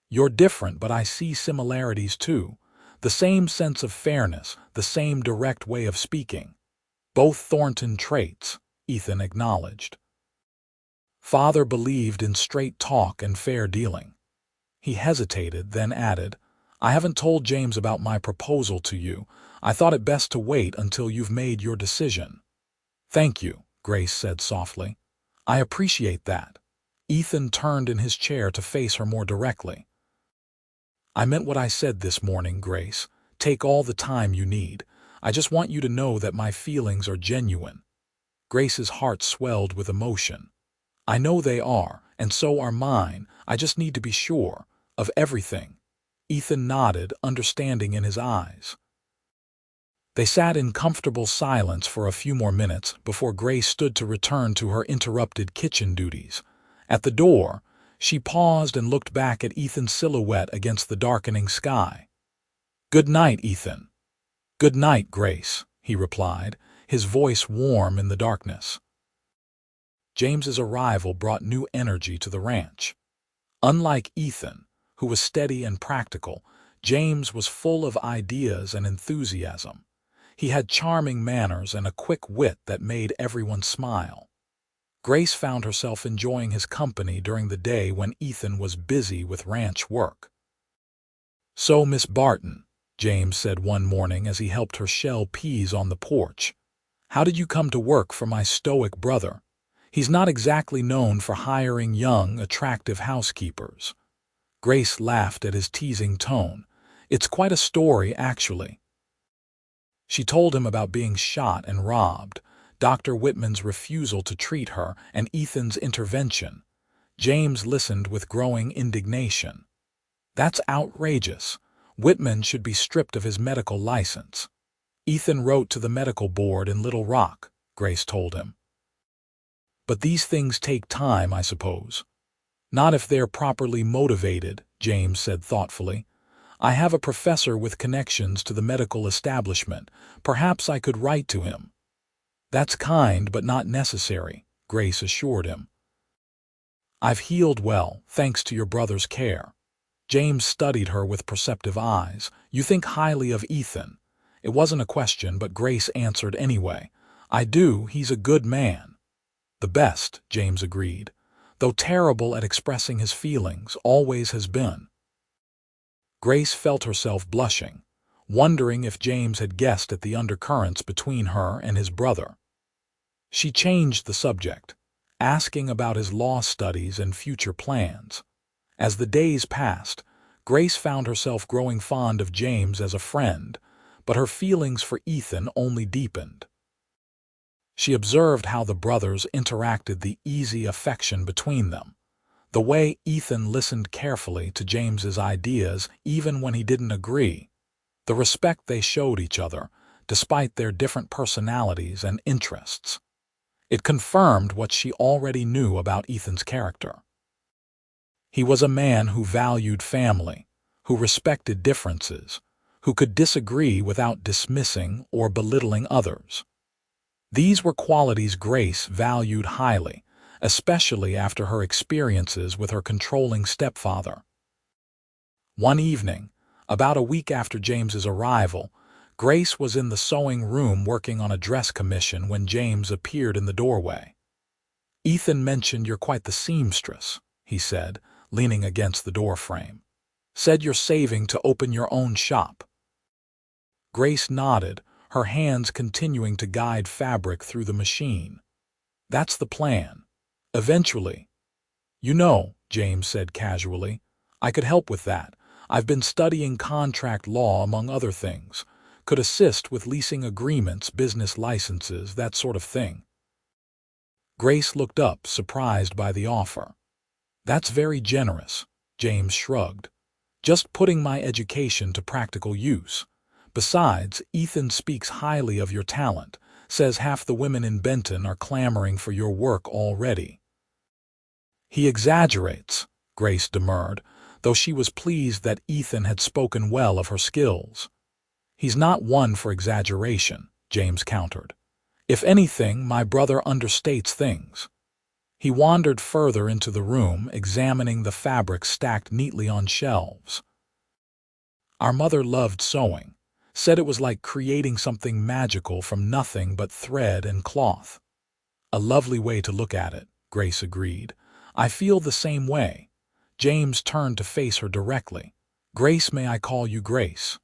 "You're different, but I see similarities too. The same sense of fairness, the same direct way of speaking." "Both Thornton traits," Ethan acknowledged. "Father believed in straight talk and fair dealing." He hesitated, then added, "I haven't told James about my proposal to you. I thought it best to wait until you've made your decision." "Thank you," Grace said softly. "I appreciate that." Ethan turned in his chair to face her more directly. "I meant what I said this morning, Grace. Take all the time you need. I just want you to know that my feelings are genuine." Grace's heart swelled with emotion. "I know they are, and so are mine. I just need to be sure of everything." Ethan nodded, understanding in his eyes. They sat in comfortable silence for a few more minutes before Grace stood to return to her interrupted kitchen duties. At the door, she paused and looked back at Ethan's silhouette against the darkening sky. "Good night, Ethan." "Good night, Grace," he replied, his voice warm in the darkness. James's arrival brought new energy to the ranch. Unlike Ethan, who was steady and practical, James was full of ideas and enthusiasm. He had charming manners and a quick wit that made everyone smile. Grace found herself enjoying his company during the day when Ethan was busy with ranch work. "So, Miss Barton," James said one morning as he helped her shell peas on the porch, "how did you come to work for my stoic brother? He's not exactly known for hiring young, attractive housekeepers." Grace laughed at his teasing tone. "It's quite a story, actually." She told him about being shot and robbed, Dr. Whitman's refusal to treat her, and Ethan's intervention. James listened with growing indignation. "That's outrageous. Whitman should be stripped of his medical license." "Ethan wrote to the medical board in Little Rock," Grace told him. "But these things take time, I suppose." "Not if they're properly motivated," James said thoughtfully. "I have a professor with connections to the medical establishment. Perhaps I could write to him." "That's kind but not necessary," Grace assured him. "I've healed well, thanks to your brother's care." James studied her with perceptive eyes. "You think highly of Ethan. It wasn't a question, but Grace answered anyway. I do, he's a good man. The best, James agreed, though terrible at expressing his feelings, always has been. Grace felt herself blushing, wondering if James had guessed at the undercurrents between her and his brother. She changed the subject, asking about his law studies and future plans. As the days passed, Grace found herself growing fond of James as a friend, but her feelings for Ethan only deepened. She observed how the brothers interacted, the easy affection between them, the way Ethan listened carefully to James's ideas even when he didn't agree, the respect they showed each other despite their different personalities and interests. It confirmed what she already knew about Ethan's character. He was a man who valued family, who respected differences, who could disagree without dismissing or belittling others. These were qualities Grace valued highly, especially after her experiences with her controlling stepfather. One evening, about a week after James's arrival, Grace was in the sewing room working on a dress commission when James appeared in the doorway. Ethan mentioned you're quite the seamstress, he said, leaning against the doorframe. Said you're saving to open your own shop. Grace nodded, her hands continuing to guide fabric through the machine. That's the plan. Eventually. You know, James said casually, I could help with that. I've been studying contract law among other things. Could assist with leasing agreements, business licenses, that sort of thing. Grace looked up, surprised by the offer. That's very generous, James shrugged. Just putting my education to practical use. Besides, Ethan speaks highly of your talent, says half the women in Benton are clamoring for your work already. He exaggerates, Grace demurred, though she was pleased that Ethan had spoken well of her skills. He's not one for exaggeration, James countered. If anything, my brother understates things. He wandered further into the room, examining the fabric stacked neatly on shelves. Our mother loved sewing, said it was like creating something magical from nothing but thread and cloth. A lovely way to look at it, Grace agreed. I feel the same way. James turned to face her directly. Grace, may I call you Grace?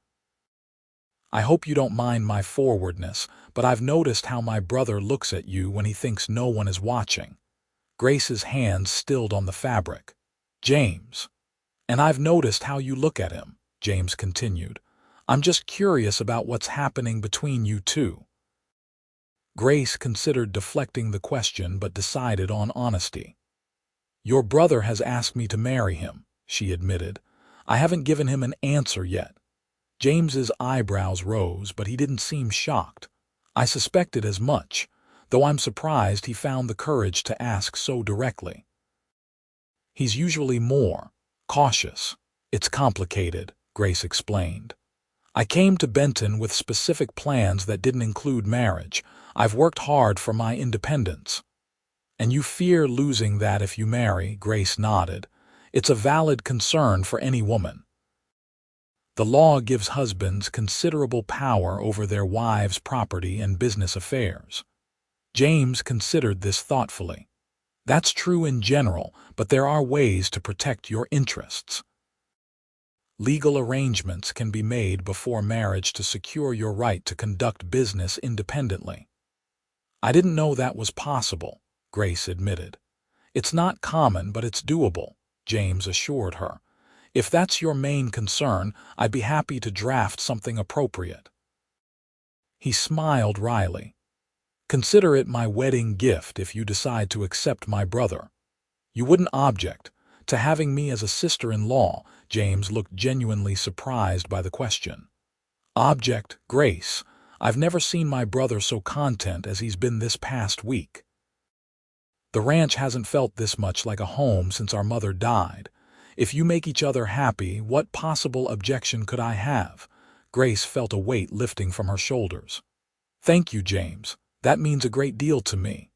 I hope you don't mind my forwardness, but I've noticed how my brother looks at you when he thinks no one is watching. Grace's hands stilled on the fabric. James. And I've noticed how you look at him, James continued. I'm just curious about what's happening between you two. Grace considered deflecting the question but decided on honesty. Your brother has asked me to marry him, she admitted. I haven't given him an answer yet. James's eyebrows rose, but he didn't seem shocked. I suspected as much, though I'm surprised he found the courage to ask so directly. He's usually more cautious. It's complicated, Grace explained. I came to Benton with specific plans that didn't include marriage. I've worked hard for my independence. And you fear losing that if you marry, Grace nodded. It's a valid concern for any woman. The law gives husbands considerable power over their wives' property and business affairs. James considered this thoughtfully. That's true in general, but there are ways to protect your interests. Legal arrangements can be made before marriage to secure your right to conduct business independently. I didn't know that was possible, Grace admitted. It's not common, but it's doable, James assured her. If that's your main concern, I'd be happy to draft something appropriate. He smiled wryly. Consider it my wedding gift if you decide to accept my brother. You wouldn't object to having me as a sister-in-law. James looked genuinely surprised by the question. Object, Grace. I've never seen my brother so content as he's been this past week. The ranch hasn't felt this much like a home since our mother died. If you make each other happy, what possible objection could I have? Grace felt a weight lifting from her shoulders. Thank you, James. That means a great deal to me.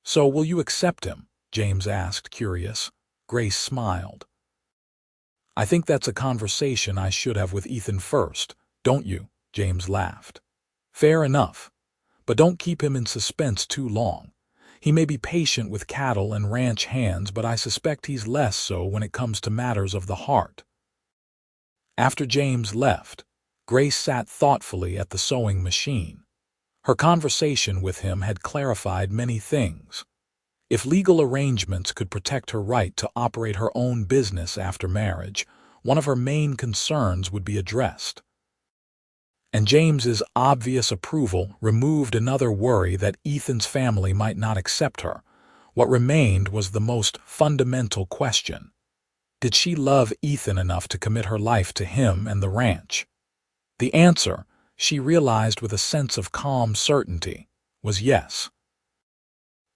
So will you accept him? James asked, curious. Grace smiled. I think that's a conversation I should have with Ethan first, don't you? James laughed. Fair enough, but don't keep him in suspense too long. He may be patient with cattle and ranch hands, but I suspect he's less so when it comes to matters of the heart. After James left, Grace sat thoughtfully at the sewing machine. Her conversation with him had clarified many things. If legal arrangements could protect her right to operate her own business after marriage, one of her main concerns would be addressed. And James's obvious approval removed another worry that Ethan's family might not accept her. What remained was the most fundamental question. Did she love Ethan enough to commit her life to him and the ranch? The answer, she realized with a sense of calm certainty, was yes.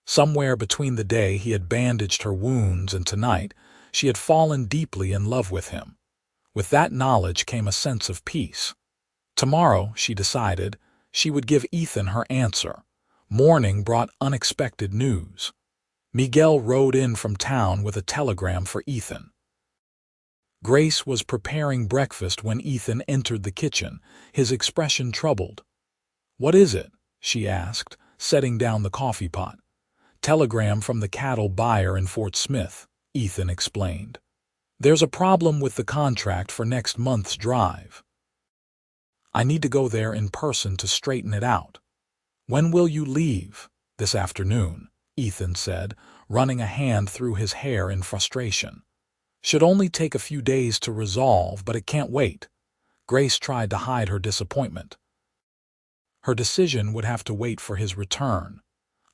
Somewhere between the day he had bandaged her wounds and tonight, she had fallen deeply in love with him. With that knowledge came a sense of peace. Tomorrow, she decided, she would give Ethan her answer. Morning brought unexpected news. Miguel rode in from town with a telegram for Ethan. Grace was preparing breakfast when Ethan entered the kitchen, his expression troubled. "What is it?" she asked, setting down the coffee pot. "Telegram from the cattle buyer in Fort Smith," Ethan explained. "There's a problem with the contract for next month's drive. I need to go there in person to straighten it out." "When will you leave?" "This afternoon," Ethan said, running a hand through his hair in frustration. "Should only take a few days to resolve, but it can't wait." Grace tried to hide her disappointment. Her decision would have to wait for his return.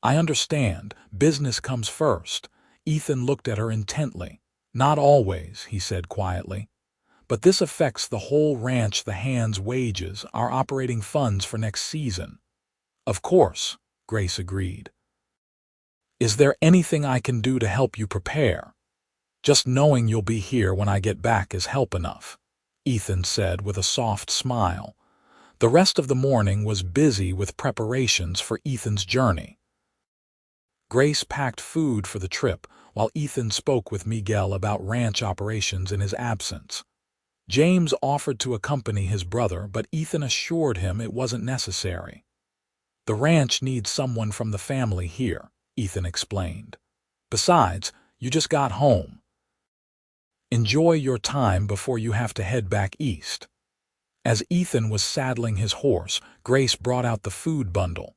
"I understand, business comes first." Ethan looked at her intently. "Not always," he said quietly. "But this affects the whole ranch, the hands' wages, our operating funds for next season." "Of course," Grace agreed. "Is there anything I can do to help you prepare?" "Just knowing you'll be here when I get back is help enough," Ethan said with a soft smile. The rest of the morning was busy with preparations for Ethan's journey. Grace packed food for the trip while Ethan spoke with Miguel about ranch operations in his absence. James offered to accompany his brother, but Ethan assured him it wasn't necessary. "The ranch needs someone from the family here," Ethan explained. "Besides, you just got home. Enjoy your time before you have to head back east." As Ethan was saddling his horse, Grace brought out the food bundle.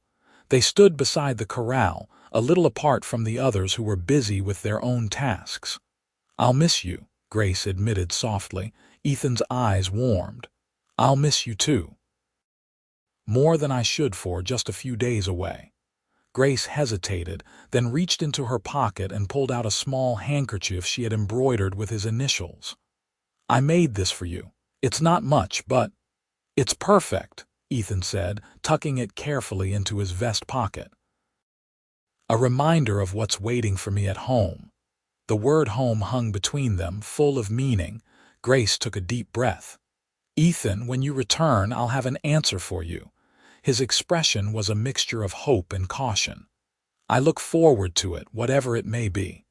They stood beside the corral, a little apart from the others who were busy with their own tasks. "I'll miss you," Grace admitted softly. Ethan's eyes warmed. "I'll miss you too." "More than I should for just a few days away." Grace hesitated, then reached into her pocket and pulled out a small handkerchief she had embroidered with his initials. "I made this for you. It's not much, but—" "It's perfect," Ethan said, tucking it carefully into his vest pocket. "A reminder of what's waiting for me at home." The word home hung between them, full of meaning. Grace took a deep breath. "Ethan, when you return, I'll have an answer for you." His expression was a mixture of hope and caution. "I look forward to it, whatever it may be."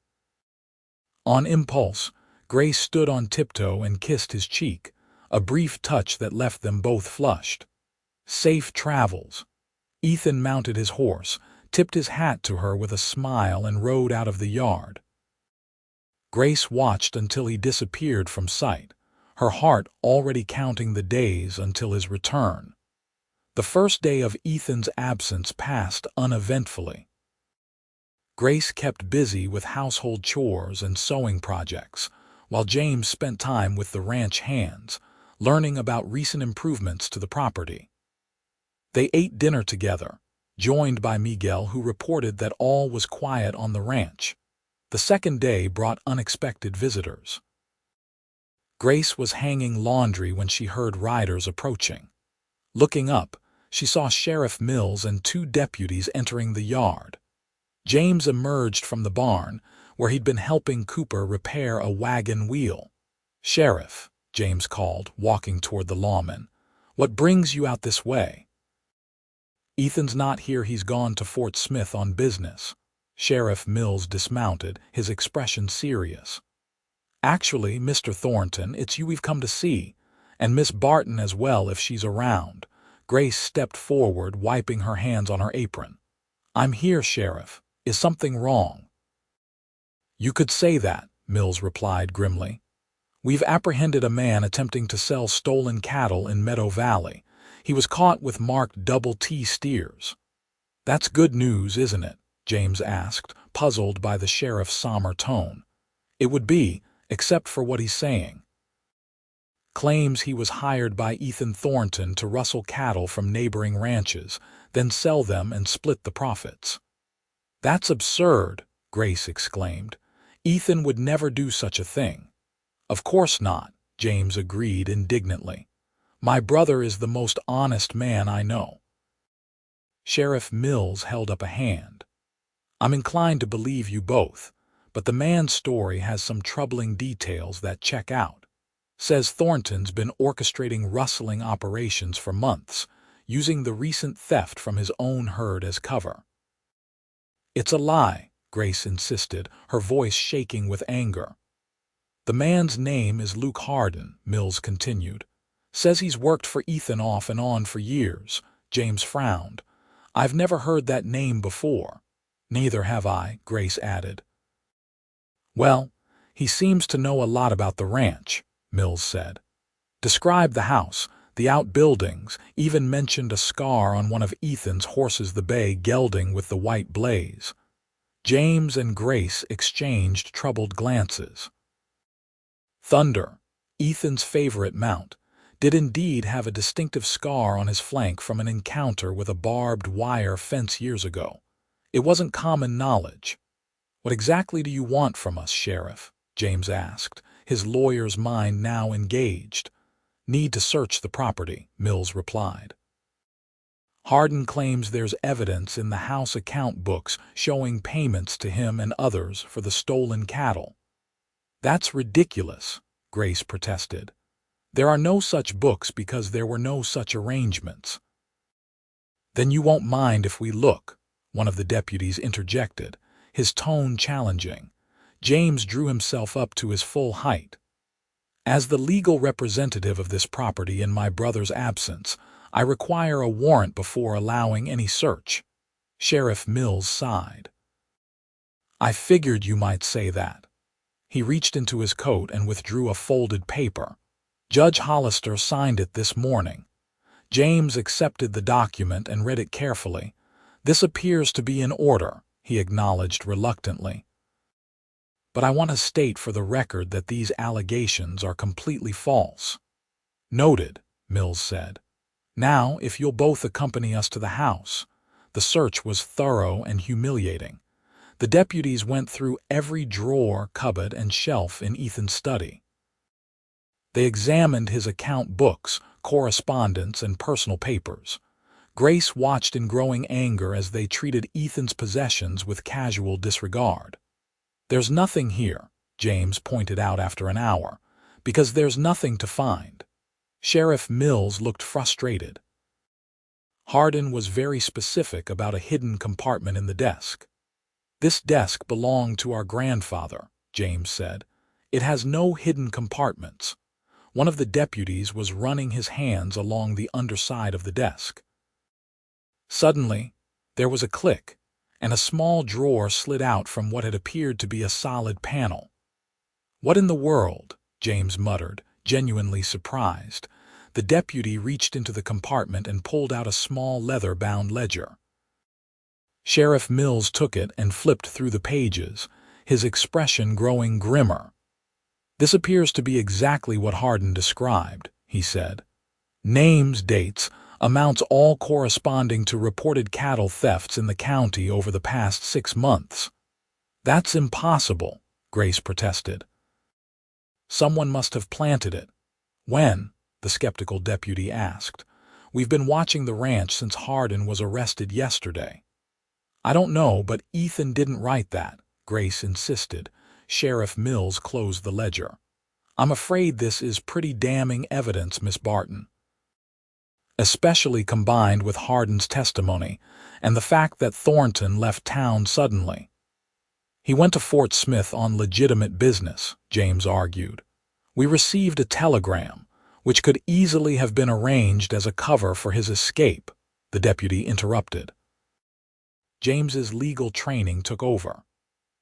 On impulse, Grace stood on tiptoe and kissed his cheek, a brief touch that left them both flushed. "Safe travels." Ethan mounted his horse, tipped his hat to her with a smile, and rode out of the yard. Grace watched until he disappeared from sight, her heart already counting the days until his return. The first day of Ethan's absence passed uneventfully. Grace kept busy with household chores and sewing projects, while James spent time with the ranch hands, learning about recent improvements to the property. They ate dinner together, joined by Miguel, who reported that all was quiet on the ranch. The second day brought unexpected visitors. Grace was hanging laundry when she heard riders approaching. Looking up, she saw Sheriff Mills and two deputies entering the yard. James emerged from the barn, where he'd been helping Cooper repair a wagon wheel. "Sheriff," James called, walking toward the lawman, "what brings you out this way?" "Ethan's not here, he's gone to Fort Smith on business." Sheriff Mills dismounted, his expression serious. "Actually, Mr. Thornton, it's you we've come to see, and Miss Barton as well if she's around." Grace stepped forward, wiping her hands on her apron. "I'm here, Sheriff. Is something wrong?" "You could say that," Mills replied grimly. "We've apprehended a man attempting to sell stolen cattle in Meadow Valley. He was caught with marked double T steers." "That's good news, isn't it?" James asked, puzzled by the sheriff's somber tone. "It would be, except for what he's saying. Claims he was hired by Ethan Thornton to rustle cattle from neighboring ranches, then sell them and split the profits." "That's absurd," Grace exclaimed. "Ethan would never do such a thing." "Of course not," James agreed indignantly. "My brother is the most honest man I know." Sheriff Mills held up a hand. "I'm inclined to believe you both, but the man's story has some troubling details that check out. Says Thornton's been orchestrating rustling operations for months, using the recent theft from his own herd as cover." "It's a lie," Grace insisted, her voice shaking with anger. "The man's name is Luke Hardin," Mills continued. "Says he's worked for Ethan off and on for years." James frowned. "I've never heard that name before." "Neither have I," Grace added. "Well, he seems to know a lot about the ranch," Mills said. "Described the house, the outbuildings, even mentioned a scar on one of Ethan's horses, the bay gelding with the white blaze." James and Grace exchanged troubled glances. Thunder, Ethan's favorite mount, did indeed have a distinctive scar on his flank from an encounter with a barbed wire fence years ago. It wasn't common knowledge. "What exactly do you want from us, Sheriff?" James asked, his lawyer's mind now engaged. "Need to search the property," Mills replied. "Hardin claims there's evidence in the house account books showing payments to him and others for the stolen cattle." "That's ridiculous," Grace protested. "There are no such books because there were no such arrangements." "Then you won't mind if we look," one of the deputies interjected, his tone challenging. James drew himself up to his full height. "As the legal representative of this property in my brother's absence, I require a warrant before allowing any search." Sheriff Mills sighed. "I figured you might say that." He reached into his coat and withdrew a folded paper. "Judge Hollister signed it this morning." James accepted the document and read it carefully. "This appears to be in order," he acknowledged reluctantly. "But I want to state for the record that these allegations are completely false." "Noted," Mills said. "Now, if you'll both accompany us to the house." The search was thorough and humiliating. The deputies went through every drawer, cupboard, and shelf in Ethan's study. They examined his account books, correspondence, and personal papers. Grace watched in growing anger as they treated Ethan's possessions with casual disregard. "There's nothing here," James pointed out after an hour, "because there's nothing to find." Sheriff Mills looked frustrated. Hardin was very specific about a hidden compartment in the desk. "This desk belonged to our grandfather," James said. "It has no hidden compartments." One of the deputies was running his hands along the underside of the desk. Suddenly, there was a click, and a small drawer slid out from what had appeared to be a solid panel. "What in the world?" James muttered, genuinely surprised. The deputy reached into the compartment and pulled out a small leather-bound ledger. Sheriff Mills took it and flipped through the pages, his expression growing grimmer. "This appears to be exactly what Hardin described," he said. "Names, dates, amounts all corresponding to reported cattle thefts in the county over the past 6 months." "That's impossible," Grace protested. "Someone must have planted it." "When?" the skeptical deputy asked. "We've been watching the ranch since Hardin was arrested yesterday." "I don't know, but Ethan didn't write that," Grace insisted. Sheriff Mills closed the ledger. "I'm afraid this is pretty damning evidence, Miss Barton. Especially combined with Hardin's testimony and the fact that Thornton left town suddenly." "He went to Fort Smith on legitimate business," James argued. "We received a telegram. which could easily have been arranged as a cover for his escape, the deputy interrupted. James's legal training took over.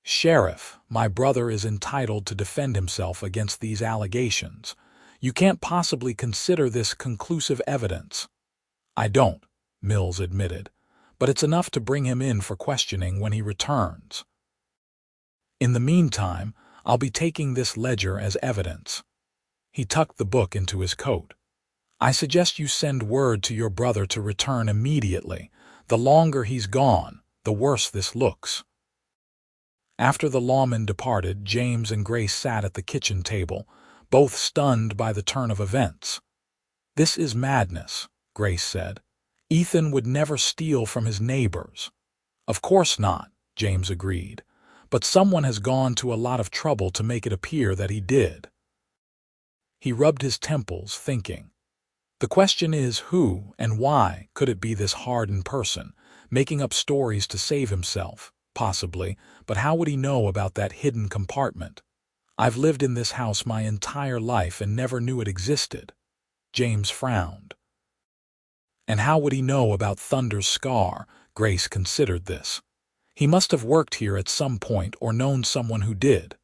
Sheriff, my brother is entitled to defend himself against these allegations. You can't possibly consider this conclusive evidence. I don't, Mills admitted, but it's enough to bring him in for questioning when he returns. In the meantime, I'll be taking this ledger as evidence. He tucked the book into his coat. I suggest you send word to your brother to return immediately. The longer he's gone, the worse this looks. After the lawman departed, James and Grace sat at the kitchen table, both stunned by the turn of events. This is madness, Grace said. Ethan would never steal from his neighbors. Of course not, James agreed, but someone has gone to a lot of trouble to make it appear that he did. He rubbed his temples, thinking. The question is who and why could it be this hardened person, making up stories to save himself? Possibly, but how would he know about that hidden compartment? I've lived in this house my entire life and never knew it existed. James frowned. And how would he know about Thunder's scar? Grace considered this. He must have worked here at some point or known someone who did.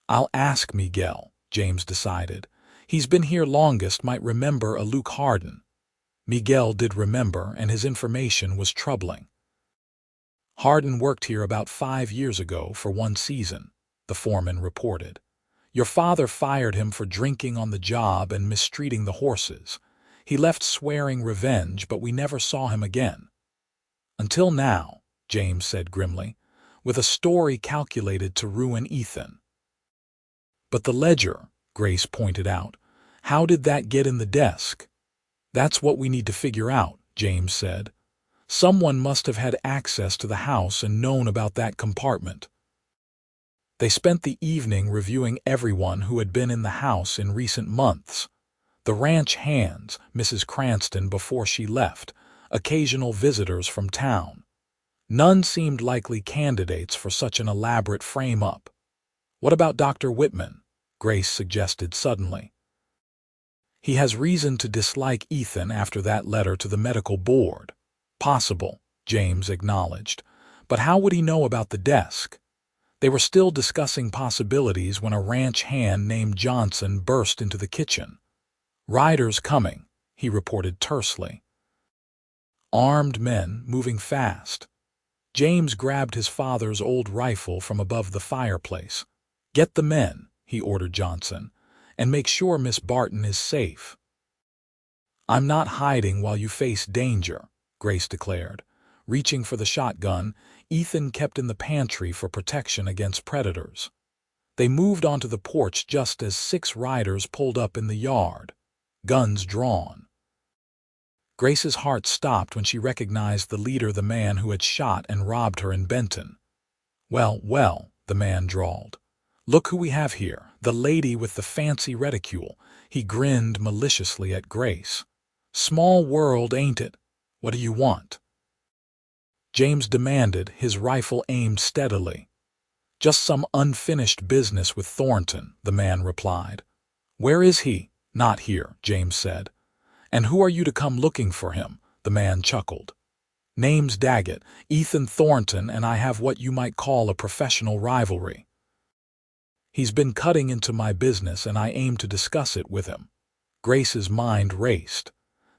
I'll ask Miguel, James decided. He's been here longest, might remember a Luke Harden. Miguel did remember, and his information was troubling. Harden worked here about 5 years ago for one season, the foreman reported. Your father fired him for drinking on the job and mistreating the horses. He left swearing revenge, but we never saw him again. Until now, James said grimly, with a story calculated to ruin Ethan. But the ledger, Grace pointed out, how did that get in the desk? That's what we need to figure out, James said. Someone must have had access to the house and known about that compartment. They spent the evening reviewing everyone who had been in the house in recent months. The ranch hands, Mrs. Cranston before she left, occasional visitors from town. None seemed likely candidates for such an elaborate frame-up. What about Dr. Whitman? Grace suggested suddenly. He has reason to dislike Ethan after that letter to the medical board. Possible, James acknowledged. But how would he know about the desk? They were still discussing possibilities when a ranch hand named Johnson burst into the kitchen. Riders coming, he reported tersely. Armed men moving fast. James grabbed his father's old rifle from above the fireplace. Get the men, he ordered Johnson, and make sure Miss Barton is safe. I'm not hiding while you face danger, Grace declared. Reaching for the shotgun, Ethan kept in the pantry for protection against predators. They moved onto the porch just as 6 riders pulled up in the yard, guns drawn. Grace's heart stopped when she recognized the leader, the man who had shot and robbed her in Benton. Well, the man drawled. Look who we have here, the lady with the fancy reticule. He grinned maliciously at Grace. Small world, ain't it? What do you want? James demanded, his rifle aimed steadily. Just some unfinished business with Thornton, the man replied. Where is he? Not here, James said. And who are you to come looking for him? The man chuckled. Name's Daggett, Ethan Thornton, and I have what you might call a professional rivalry. He's been cutting into my business and I aim to discuss it with him. Grace's mind raced.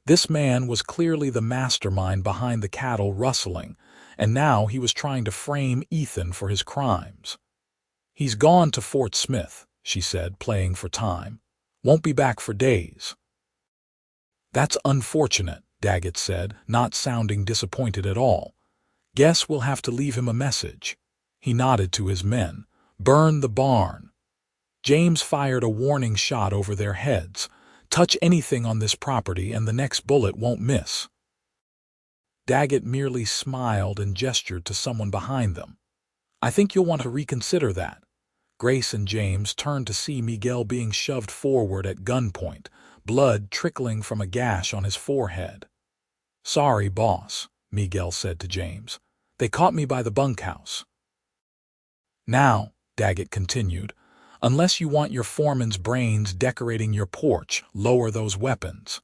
This man was clearly the mastermind behind the cattle rustling, and now he was trying to frame Ethan for his crimes. He's gone to Fort Smith, she said, playing for time. Won't be back for days. That's unfortunate, Daggett said, not sounding disappointed at all. Guess we'll have to leave him a message. He nodded to his men. Burn the barn. James fired a warning shot over their heads. Touch anything on this property and the next bullet won't miss. Daggett merely smiled and gestured to someone behind them. I think you'll want to reconsider that. Grace and James turned to see Miguel being shoved forward at gunpoint, blood trickling from a gash on his forehead. Sorry, boss, Miguel said to James. They caught me by the bunkhouse. Now, Daggett continued, Unless you want your foreman's brains decorating your porch, lower those weapons.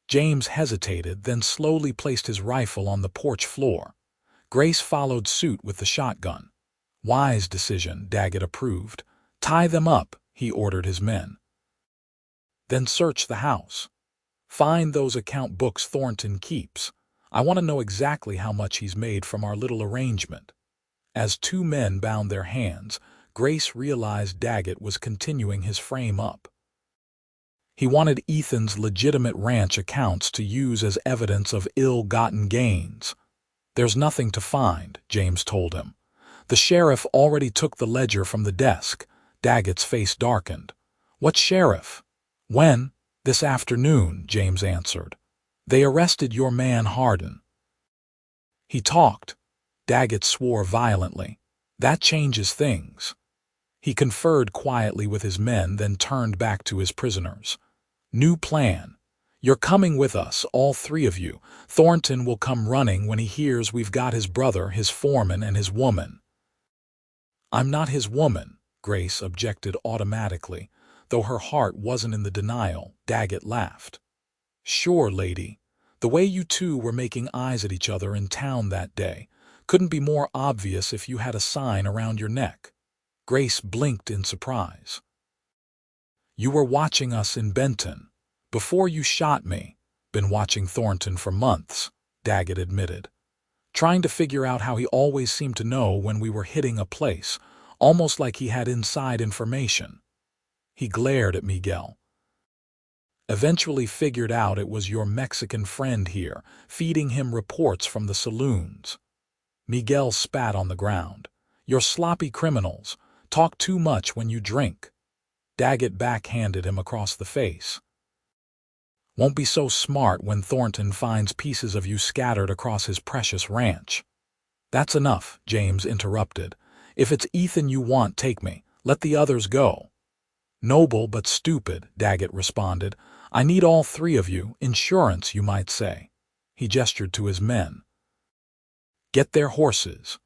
James hesitated, then slowly placed his rifle on the porch floor. Grace followed suit with the shotgun. Wise decision, Daggett approved. Tie them up, he ordered his men. Then search the house. Find those account books Thornton keeps. I want to know exactly how much he's made from our little arrangement. As two men bound their hands, Grace realized Daggett was continuing his frame-up. He wanted Ethan's legitimate ranch accounts to use as evidence of ill-gotten gains. There's nothing to find, James told him. The sheriff already took the ledger from the desk. Daggett's face darkened. What sheriff? When? This afternoon, James answered. They arrested your man Hardin. He talked. Daggett swore violently. That changes things. He conferred quietly with his men, then turned back to his prisoners. New plan. You're coming with us, all three of you. Thornton will come running when he hears we've got his brother, his foreman, and his woman. I'm not his woman, Grace objected automatically, though her heart wasn't in the denial. Daggett laughed. Sure, lady. The way you two were making eyes at each other in town that day couldn't be more obvious if you had a sign around your neck. Grace blinked in surprise. You were watching us in Benton. Before you shot me. Been watching Thornton for months, Daggett admitted. Trying to figure out how he always seemed to know when we were hitting a place, almost like he had inside information. He glared at Miguel. Eventually figured out it was your Mexican friend here, feeding him reports from the saloons. Miguel spat on the ground. You're sloppy criminals. Talk too much when you drink. Daggett backhanded him across the face. Won't be so smart when Thornton finds pieces of you scattered across his precious ranch. That's enough, James interrupted. If it's Ethan you want, take me. Let the others go. Noble but stupid, Daggett responded. I need all three of you, insurance, you might say. He gestured to his men. Get their horses.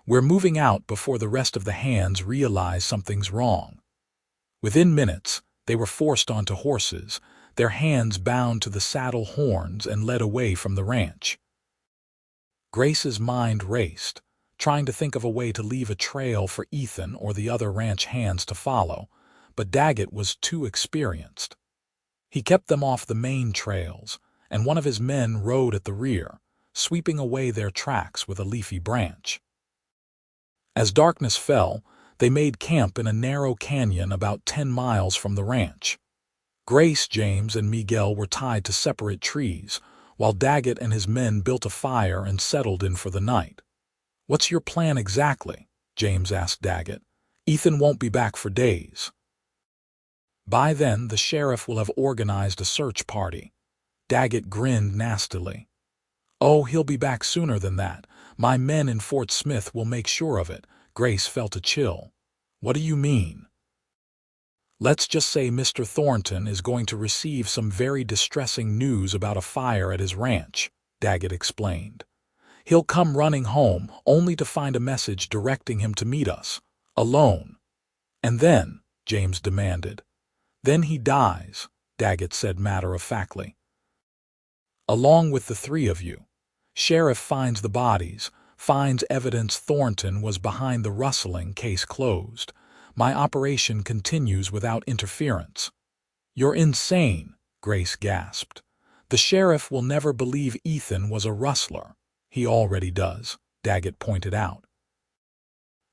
We're moving out before the rest of the hands realize something's wrong. Within minutes, they were forced onto horses, their hands bound to the saddle horns and led away from the ranch. Grace's mind raced, trying to think of a way to leave a trail for Ethan or the other ranch hands to follow, but Daggett was too experienced. He kept them off the main trails, and one of his men rode at the rear, sweeping away their tracks with a leafy branch. As darkness fell, they made camp in a narrow canyon about 10 miles from the ranch. Grace, James, and Miguel were tied to separate trees, while Daggett and his men built a fire and settled in for the night. What's your plan exactly? James asked Daggett. Ethan won't be back for days. By then, the sheriff will have organized a search party. Daggett grinned nastily. Oh, he'll be back sooner than that. My men in Fort Smith will make sure of it. Grace felt a chill. What do you mean? Let's just say Mr. Thornton is going to receive some very distressing news about a fire at his ranch, Daggett explained. He'll come running home, only to find a message directing him to meet us, alone. And then, James demanded. Then he dies, Daggett said matter-of-factly. Along with the three of you. Sheriff finds the bodies, finds evidence Thornton was behind the rustling, case closed. My operation continues without interference. You're insane, Grace gasped. The sheriff will never believe Ethan was a rustler. He already does, Daggett pointed out.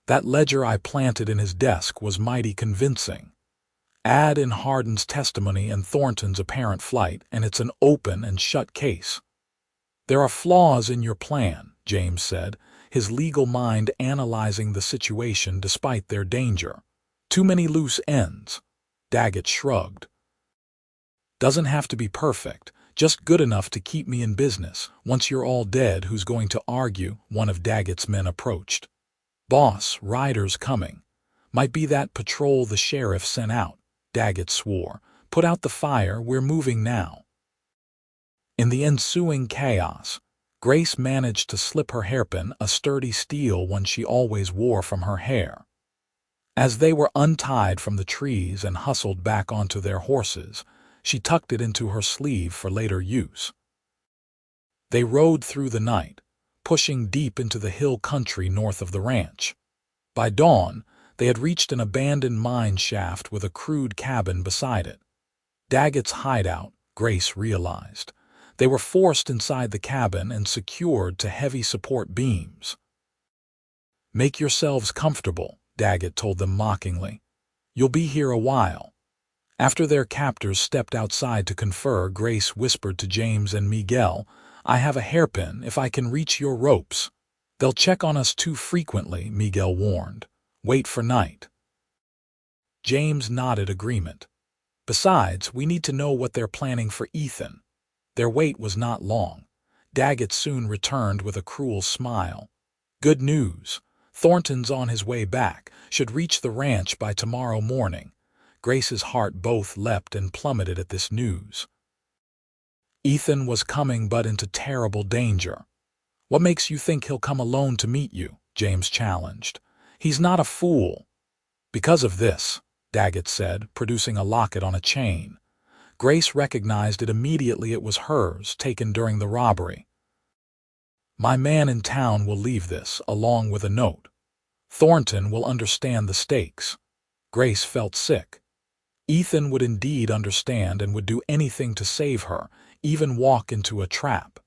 That ledger I planted in his desk was mighty convincing. Add in Hardin's testimony and Thornton's apparent flight, and it's an open and shut case. There are flaws in your plan, James said, his legal mind analyzing the situation despite their danger. Too many loose ends. Daggett shrugged. Doesn't have to be perfect, just good enough to keep me in business. Once you're all dead, who's going to argue? One of Daggett's men approached. Boss, riders coming. Might be that patrol the sheriff sent out, Daggett swore. Put out the fire, we're moving now. In the ensuing chaos, Grace managed to slip her hairpin, a sturdy steel one she always wore, from her hair. As they were untied from the trees and hustled back onto their horses, she tucked it into her sleeve for later use. They rode through the night, pushing deep into the hill country north of the ranch. By dawn, they had reached an abandoned mine shaft with a crude cabin beside it. Daggett's hideout, Grace realized. They were forced inside the cabin and secured to heavy support beams. "Make yourselves comfortable," Daggett told them mockingly. "You'll be here a while." After their captors stepped outside to confer, Grace whispered to James and Miguel, "I have a hairpin if I can reach your ropes." "They'll check on us too frequently," Miguel warned. "Wait for night." James nodded agreement. "Besides, we need to know what they're planning for Ethan." Their wait was not long. Daggett soon returned with a cruel smile. "Good news. Thornton's on his way back, should reach the ranch by tomorrow morning." Grace's heart both leapt and plummeted at this news. Ethan was coming but into terrible danger. "What makes you think he'll come alone to meet you?" James challenged. "He's not a fool." "Because of this," Daggett said, producing a locket on a chain. Grace recognized it immediately. It was hers, taken during the robbery. "My man in town will leave this, along with a note. Thornton will understand the stakes." Grace felt sick. Ethan would indeed understand and would do anything to save her, even walk into a trap.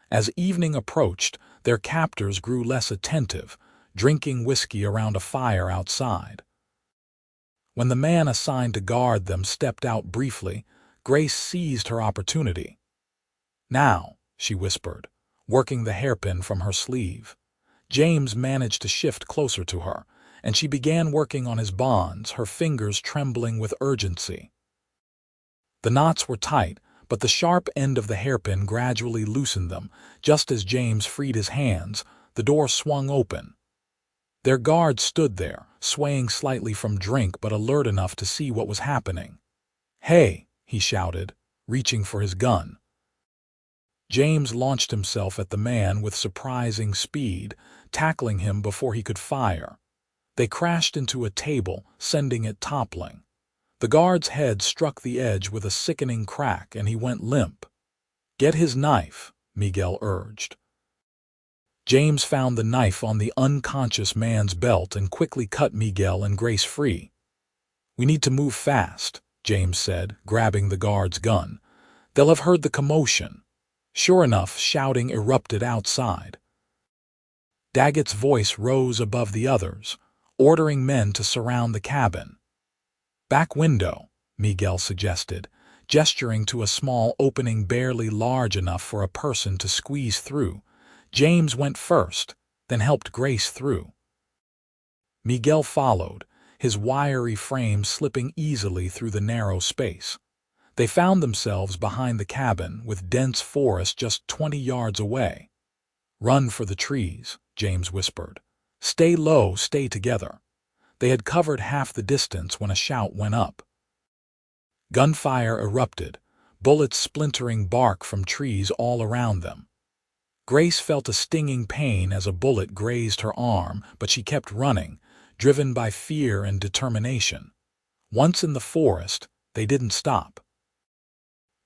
As evening approached, their captors grew less attentive, drinking whiskey around a fire outside. When the man assigned to guard them stepped out briefly, Grace seized her opportunity. "Now," she whispered, working the hairpin from her sleeve. James managed to shift closer to her, and she began working on his bonds, her fingers trembling with urgency. The knots were tight, but the sharp end of the hairpin gradually loosened them. Just as James freed his hands, the door swung open. Their guard stood there, swaying slightly from drink but alert enough to see what was happening. "Hey!" he shouted, reaching for his gun. James launched himself at the man with surprising speed, tackling him before he could fire. They crashed into a table, sending it toppling. The guard's head struck the edge with a sickening crack, and he went limp. "Get his knife," Miguel urged. James found the knife on the unconscious man's belt and quickly cut Miguel and Grace free. "We need to move fast," James said, grabbing the guard's gun. "They'll have heard the commotion." Sure enough, shouting erupted outside. Daggett's voice rose above the others, ordering men to surround the cabin. "Back window," Miguel suggested, gesturing to a small opening barely large enough for a person to squeeze through. James went first, then helped Grace through. Miguel followed, his wiry frame slipping easily through the narrow space. They found themselves behind the cabin, with dense forest just 20 yards away. "Run for the trees," James whispered. "Stay low, stay together." They had covered half the distance when a shout went up. Gunfire erupted, bullets splintering bark from trees all around them. Grace felt a stinging pain as a bullet grazed her arm, but she kept running, driven by fear and determination. Once in the forest, they didn't stop.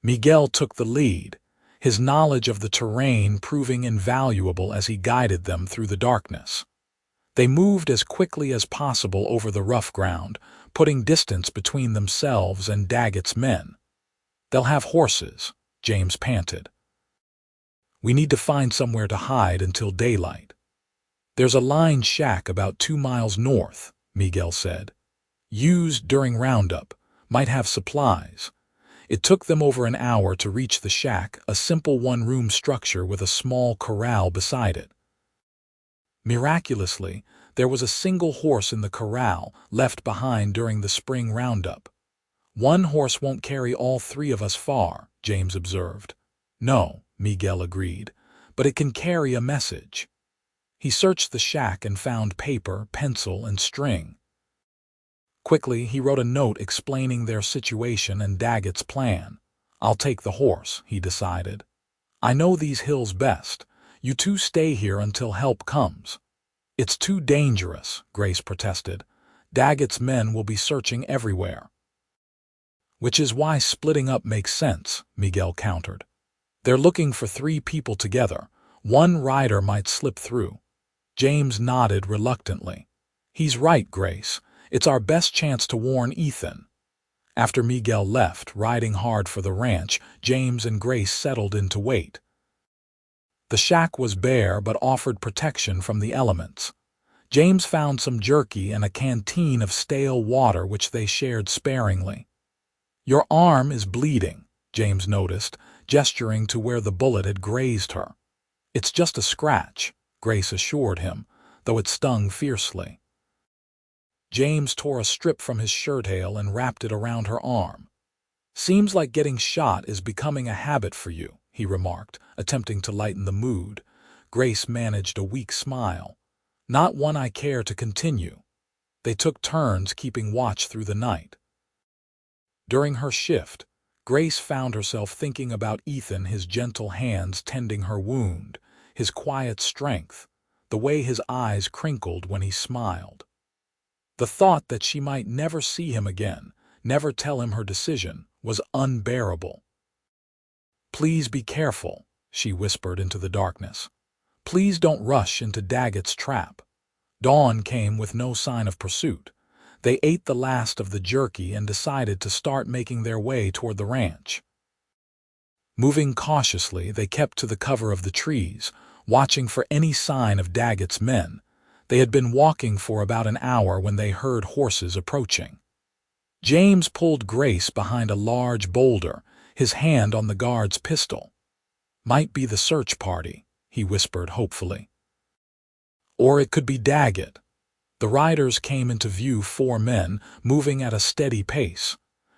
Miguel took the lead, his knowledge of the terrain proving invaluable as he guided them through the darkness. They moved as quickly as possible over the rough ground, putting distance between themselves and Daggett's men. "They'll have horses," James panted. "We need to find somewhere to hide until daylight." "There's a lined shack about 2 miles north," Miguel said. "Used during roundup, might have supplies." It took them over an hour to reach the shack, a simple one-room structure with a small corral beside it. Miraculously, there was a single horse in the corral, left behind during the spring roundup. "One horse won't carry all 3 of us far," James observed. "No," Miguel agreed, "but it can carry a message." He searched the shack and found paper, pencil, and string. Quickly, he wrote a note explaining their situation and Daggett's plan. "I'll take the horse," he decided. "I know these hills best. You two stay here until help comes." "It's too dangerous," Grace protested. Daggett's men will be searching everywhere. Which is why splitting up makes sense, Miguel countered. They're looking for 3 people together. One rider might slip through. James nodded reluctantly. He's right, Grace. It's our best chance to warn Ethan. After Miguel left, riding hard for the ranch, James and Grace settled in to wait. The shack was bare but offered protection from the elements. James found some jerky and a canteen of stale water which they shared sparingly. Your arm is bleeding, James noticed, gesturing to where the bullet had grazed her. It's just a scratch, Grace assured him, though it stung fiercely. James tore a strip from his shirttail and wrapped it around her arm. Seems like getting shot is becoming a habit for you, he remarked, attempting to lighten the mood. Grace managed a weak smile. Not one I care to continue. They took turns keeping watch through the night. During her shift, Grace found herself thinking about Ethan, his gentle hands tending her wound, his quiet strength, the way his eyes crinkled when he smiled. The thought that she might never see him again, never tell him her decision, was unbearable. Please be careful, she whispered into the darkness. Please don't rush into Daggett's trap. Dawn came with no sign of pursuit. They ate the last of the jerky and decided to start making their way toward the ranch. Moving cautiously, they kept to the cover of the trees, watching for any sign of Daggett's men. They had been walking for about an hour when they heard horses approaching. James pulled Grace behind a large boulder, his hand on the guard's pistol. Might be the search party, he whispered hopefully. Or it could be Daggett. The riders came into view, 4 men, moving at a steady pace.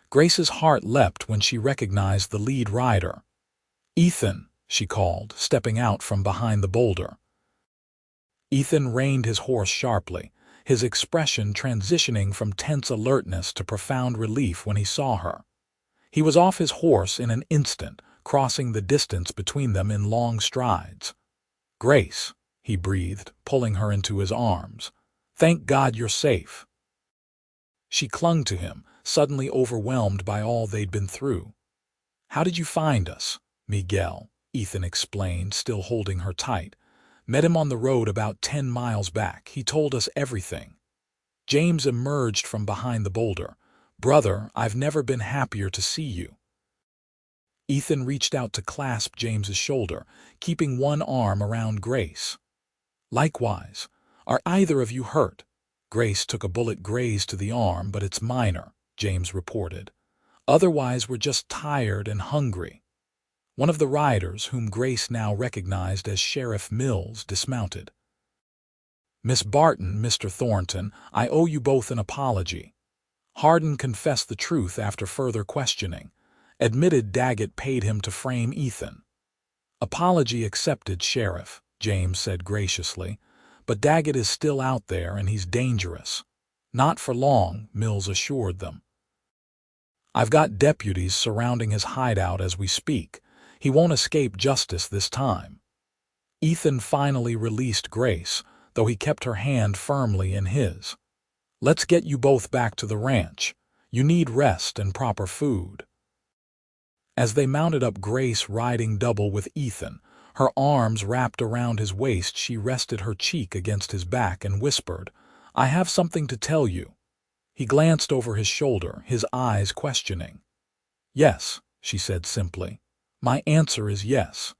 Grace's heart leapt when she recognized the lead rider. Ethan, she called, stepping out from behind the boulder. Ethan reined his horse sharply, his expression transitioning from tense alertness to profound relief when he saw her. He was off his horse in an instant, crossing the distance between them in long strides. Grace, he breathed, pulling her into his arms. Thank God you're safe. She clung to him, suddenly overwhelmed by all they'd been through. How did you find us, Miguel? Ethan explained, still holding her tight. Met him on the road about 10 miles back. He told us everything. James emerged from behind the boulder. Brother, I've never been happier to see you. Ethan reached out to clasp James's shoulder, keeping one arm around Grace. Likewise. Are either of you hurt? Grace took a bullet graze to the arm, but it's minor, James reported. Otherwise, we're just tired and hungry. One of the riders, whom Grace now recognized as Sheriff Mills, dismounted. Miss Barton, Mr. Thornton, I owe you both an apology. Hardin confessed the truth after further questioning. Admitted Daggett paid him to frame Ethan. Apology accepted, Sheriff, James said graciously. But Daggett is still out there and he's dangerous. Not for long, Mills assured them. I've got deputies surrounding his hideout as we speak. He won't escape justice this time. Ethan finally released Grace, though he kept her hand firmly in his. Let's get you both back to the ranch. You need rest and proper food. As they mounted up, Grace riding double with Ethan, her arms wrapped around his waist, she rested her cheek against his back and whispered, I have something to tell you. He glanced over his shoulder, his eyes questioning. Yes, she said simply. My answer is yes.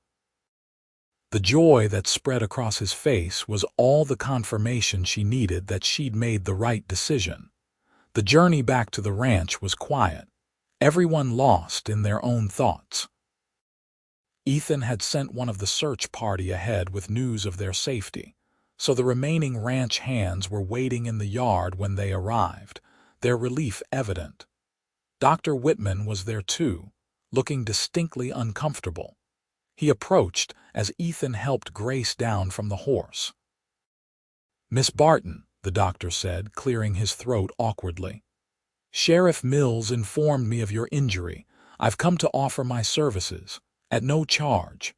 The joy that spread across his face was all the confirmation she needed that she'd made the right decision. The journey back to the ranch was quiet, everyone lost in their own thoughts. Ethan had sent one of the search party ahead with news of their safety, so the remaining ranch hands were waiting in the yard when they arrived, their relief evident. Dr. Whitman was there too, looking distinctly uncomfortable. He approached as Ethan helped Grace down from the horse. Miss Barton, the doctor said, clearing his throat awkwardly. Sheriff Mills informed me of your injury. I've come to offer my services. At no charge.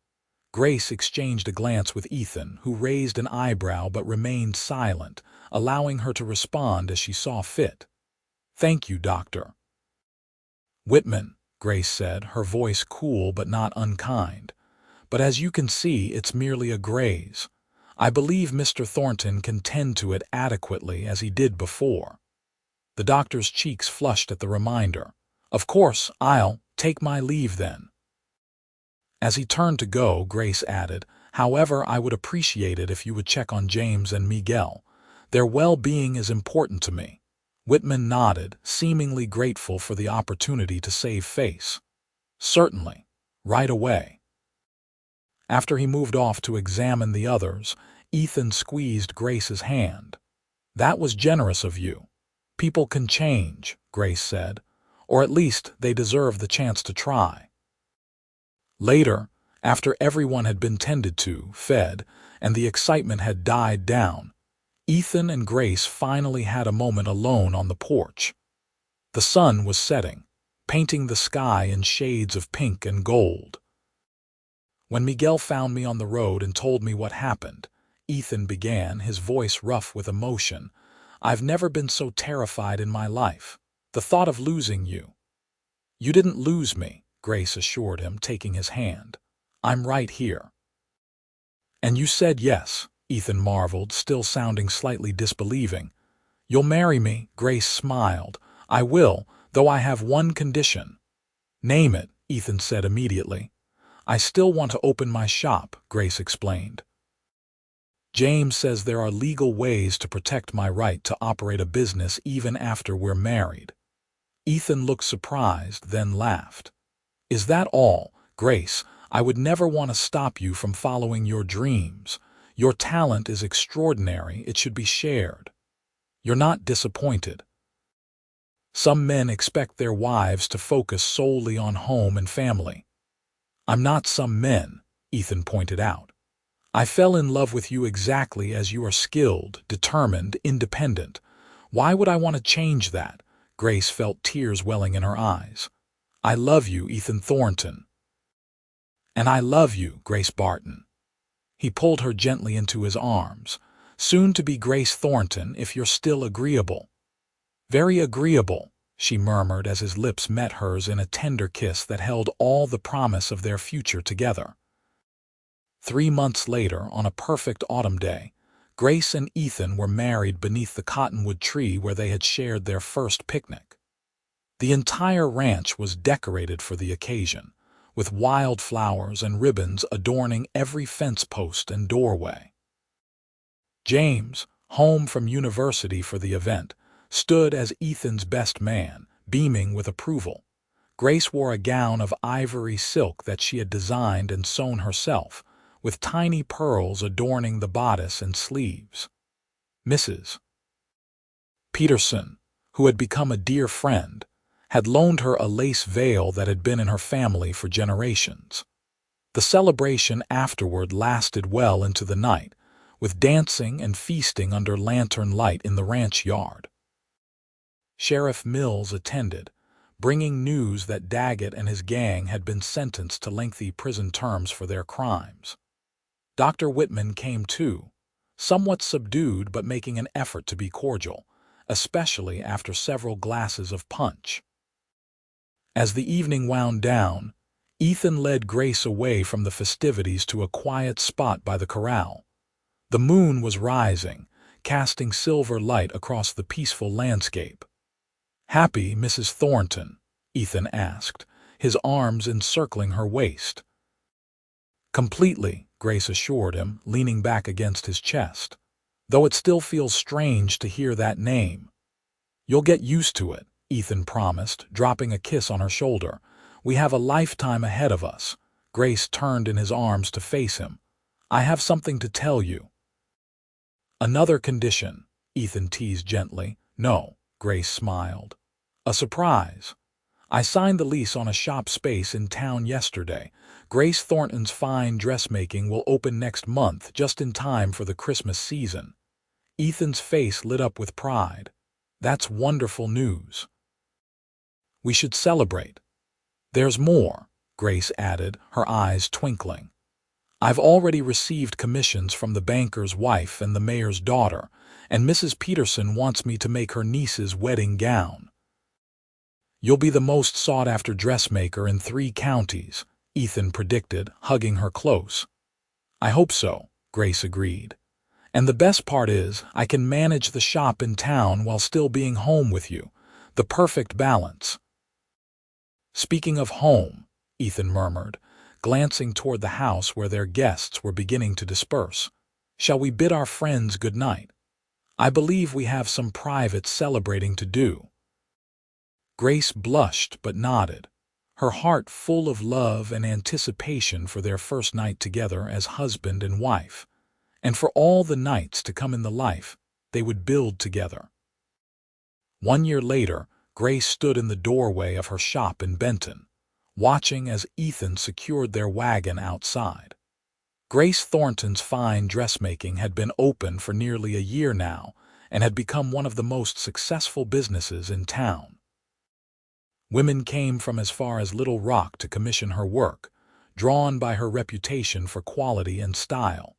Grace exchanged a glance with Ethan, who raised an eyebrow but remained silent, allowing her to respond as she saw fit. "Thank you, Doctor Whitman," Grace said, her voice cool but not unkind. "But as you can see, it's merely a graze. I believe Mr. Thornton can tend to it adequately as he did before." The doctor's cheeks flushed at the reminder. "Of course, I'll take my leave then." As he turned to go, Grace added, "However, I would appreciate it if you would check on James and Miguel. Their well-being is important to me." Whitman nodded, seemingly grateful for the opportunity to save face. "Certainly. Right away." After he moved off to examine the others, Ethan squeezed Grace's hand. "That was generous of you. People can change," Grace said, "or at least they deserve the chance to try." Later, after everyone had been tended to, fed, and the excitement had died down, Ethan and Grace finally had a moment alone on the porch. The sun was setting, painting the sky in shades of pink and gold. "When Miguel found me on the road and told me what happened," Ethan began, his voice rough with emotion, "I've never been so terrified in my life. The thought of losing you." "You didn't lose me," Grace assured him, taking his hand. "I'm right here." "And you said yes," Ethan marveled, still sounding slightly disbelieving. "You'll marry me?" Grace smiled. "I will, though I have one condition." "Name it," Ethan said immediately. "I still want to open my shop," Grace explained. "James says there are legal ways to protect my right to operate a business even after we're married." Ethan looked surprised, then laughed. "Is that all? Grace, I would never want to stop you from following your dreams. Your talent is extraordinary. It should be shared." "You're not disappointed." "Some men expect their wives to focus solely on home and family." "I'm not some men," Ethan pointed out. "I fell in love with you exactly as you are, skilled, determined, independent. Why would I want to change that?" Grace felt tears welling in her eyes. "I love you, Ethan Thornton." "And I love you, Grace Barton." He pulled her gently into his arms. "Soon to be Grace Thornton, if you're still agreeable." "Very agreeable," she murmured as his lips met hers in a tender kiss that held all the promise of their future together. 3 months later, on a perfect autumn day, Grace and Ethan were married beneath the cottonwood tree where they had shared their first picnic. The entire ranch was decorated for the occasion, with wildflowers and ribbons adorning every fence post and doorway. James, home from university for the event, stood as Ethan's best man, beaming with approval. Grace wore a gown of ivory silk that she had designed and sewn herself, with tiny pearls adorning the bodice and sleeves. Mrs. Peterson, who had become a dear friend, had loaned her a lace veil that had been in her family for generations. The celebration afterward lasted well into the night, with dancing and feasting under lantern light in the ranch yard. Sheriff Mills attended, bringing news that Daggett and his gang had been sentenced to lengthy prison terms for their crimes. Dr. Whitman came too, somewhat subdued but making an effort to be cordial, especially after several glasses of punch. As the evening wound down, Ethan led Grace away from the festivities to a quiet spot by the corral. The moon was rising, casting silver light across the peaceful landscape. "Happy, Mrs. Thornton?" Ethan asked, his arms encircling her waist. "Completely," Grace assured him, leaning back against his chest. "Though it still feels strange to hear that name." "You'll get used to it," Ethan promised, dropping a kiss on her shoulder. "We have a lifetime ahead of us." Grace turned in his arms to face him. "I have something to tell you." "Another condition," Ethan teased gently. "No," Grace smiled. "A surprise. I signed the lease on a shop space in town yesterday. Grace Thornton's fine dressmaking will open next month, just in time for the Christmas season." Ethan's face lit up with pride. "That's wonderful news. We should celebrate." "There's more," Grace added, her eyes twinkling. "I've already received commissions from the banker's wife and the mayor's daughter, and Mrs. Peterson wants me to make her niece's wedding gown. You'll be the most sought-after dressmaker in 3 counties, Ethan predicted, hugging her close. I hope so, Grace agreed. And the best part is, I can manage the shop in town while still being home with you. The perfect balance. Speaking of home, Ethan murmured, glancing toward the house where their guests were beginning to disperse. Shall we bid our friends good night? I believe we have some private celebrating to do. Grace blushed but nodded, her heart full of love and anticipation for their first night together as husband and wife, and for all the nights to come in the life they would build together. 1 year later, Grace stood in the doorway of her shop in Benton, watching as Ethan secured their wagon outside. Grace Thornton's fine dressmaking had been open for nearly a year now and had become one of the most successful businesses in town. Women came from as far as Little Rock to commission her work, drawn by her reputation for quality and style.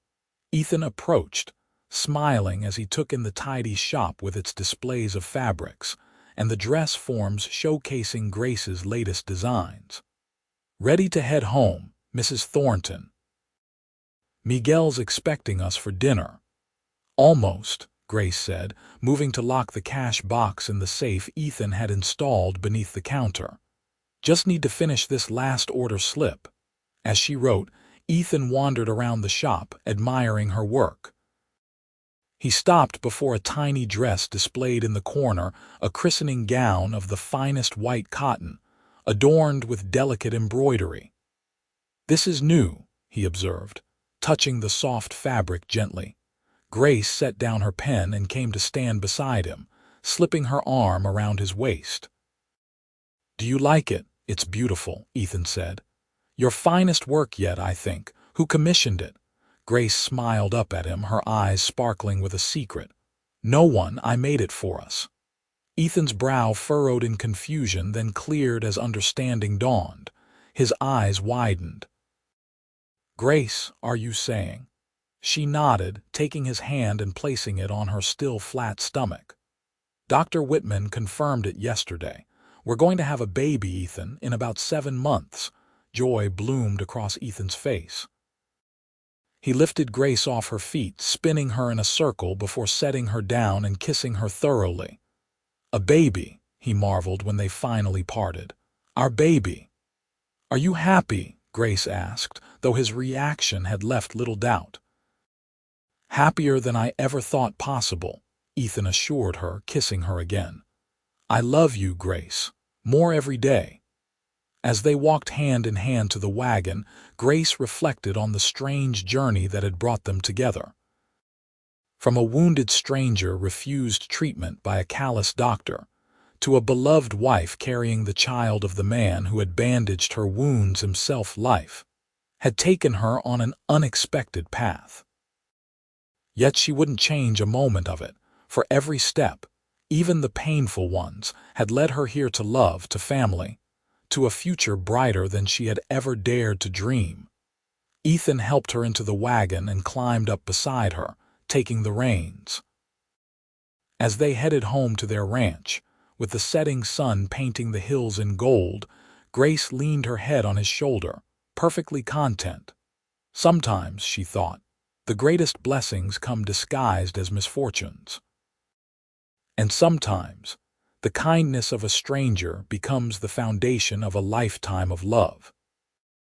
Ethan approached, smiling as he took in the tidy shop with its displays of fabrics and the dress forms showcasing Grace's latest designs. Ready to head home, Mrs. Thornton. Miguel's expecting us for dinner. Almost, Grace said, moving to lock the cash box in the safe Ethan had installed beneath the counter. Just need to finish this last order slip. As she wrote, Ethan wandered around the shop, admiring her work. He stopped before a tiny dress displayed in the corner, a christening gown of the finest white cotton, adorned with delicate embroidery. This is new, he observed, touching the soft fabric gently. Grace set down her pen and came to stand beside him, slipping her arm around his waist. Do you like it? It's beautiful, Ethan said. Your finest work yet, I think. Who commissioned it? Grace smiled up at him, her eyes sparkling with a secret. No one, I made it for us. Ethan's brow furrowed in confusion, then cleared as understanding dawned. His eyes widened. Grace, are you saying? She nodded, taking his hand and placing it on her still flat stomach. Dr. Whitman confirmed it yesterday. We're going to have a baby, Ethan, in about 7 months. Joy bloomed across Ethan's face. He lifted Grace off her feet, spinning her in a circle before setting her down and kissing her thoroughly. A baby, he marveled when they finally parted. Our baby. Are you happy? Grace asked, though his reaction had left little doubt. Happier than I ever thought possible, Ethan assured her, kissing her again. I love you, Grace. More every day. As they walked hand in hand to the wagon, Grace reflected on the strange journey that had brought them together. From a wounded stranger refused treatment by a callous doctor, to a beloved wife carrying the child of the man who had bandaged her wounds himself, life had taken her on an unexpected path. Yet she wouldn't change a moment of it, for every step, even the painful ones, had led her here to love, to family, to a future brighter than she had ever dared to dream. Ethan helped her into the wagon and climbed up beside her, taking the reins. As they headed home to their ranch, with the setting sun painting the hills in gold, Grace leaned her head on his shoulder, perfectly content. Sometimes, she thought, the greatest blessings come disguised as misfortunes. And sometimes, the kindness of a stranger becomes the foundation of a lifetime of love.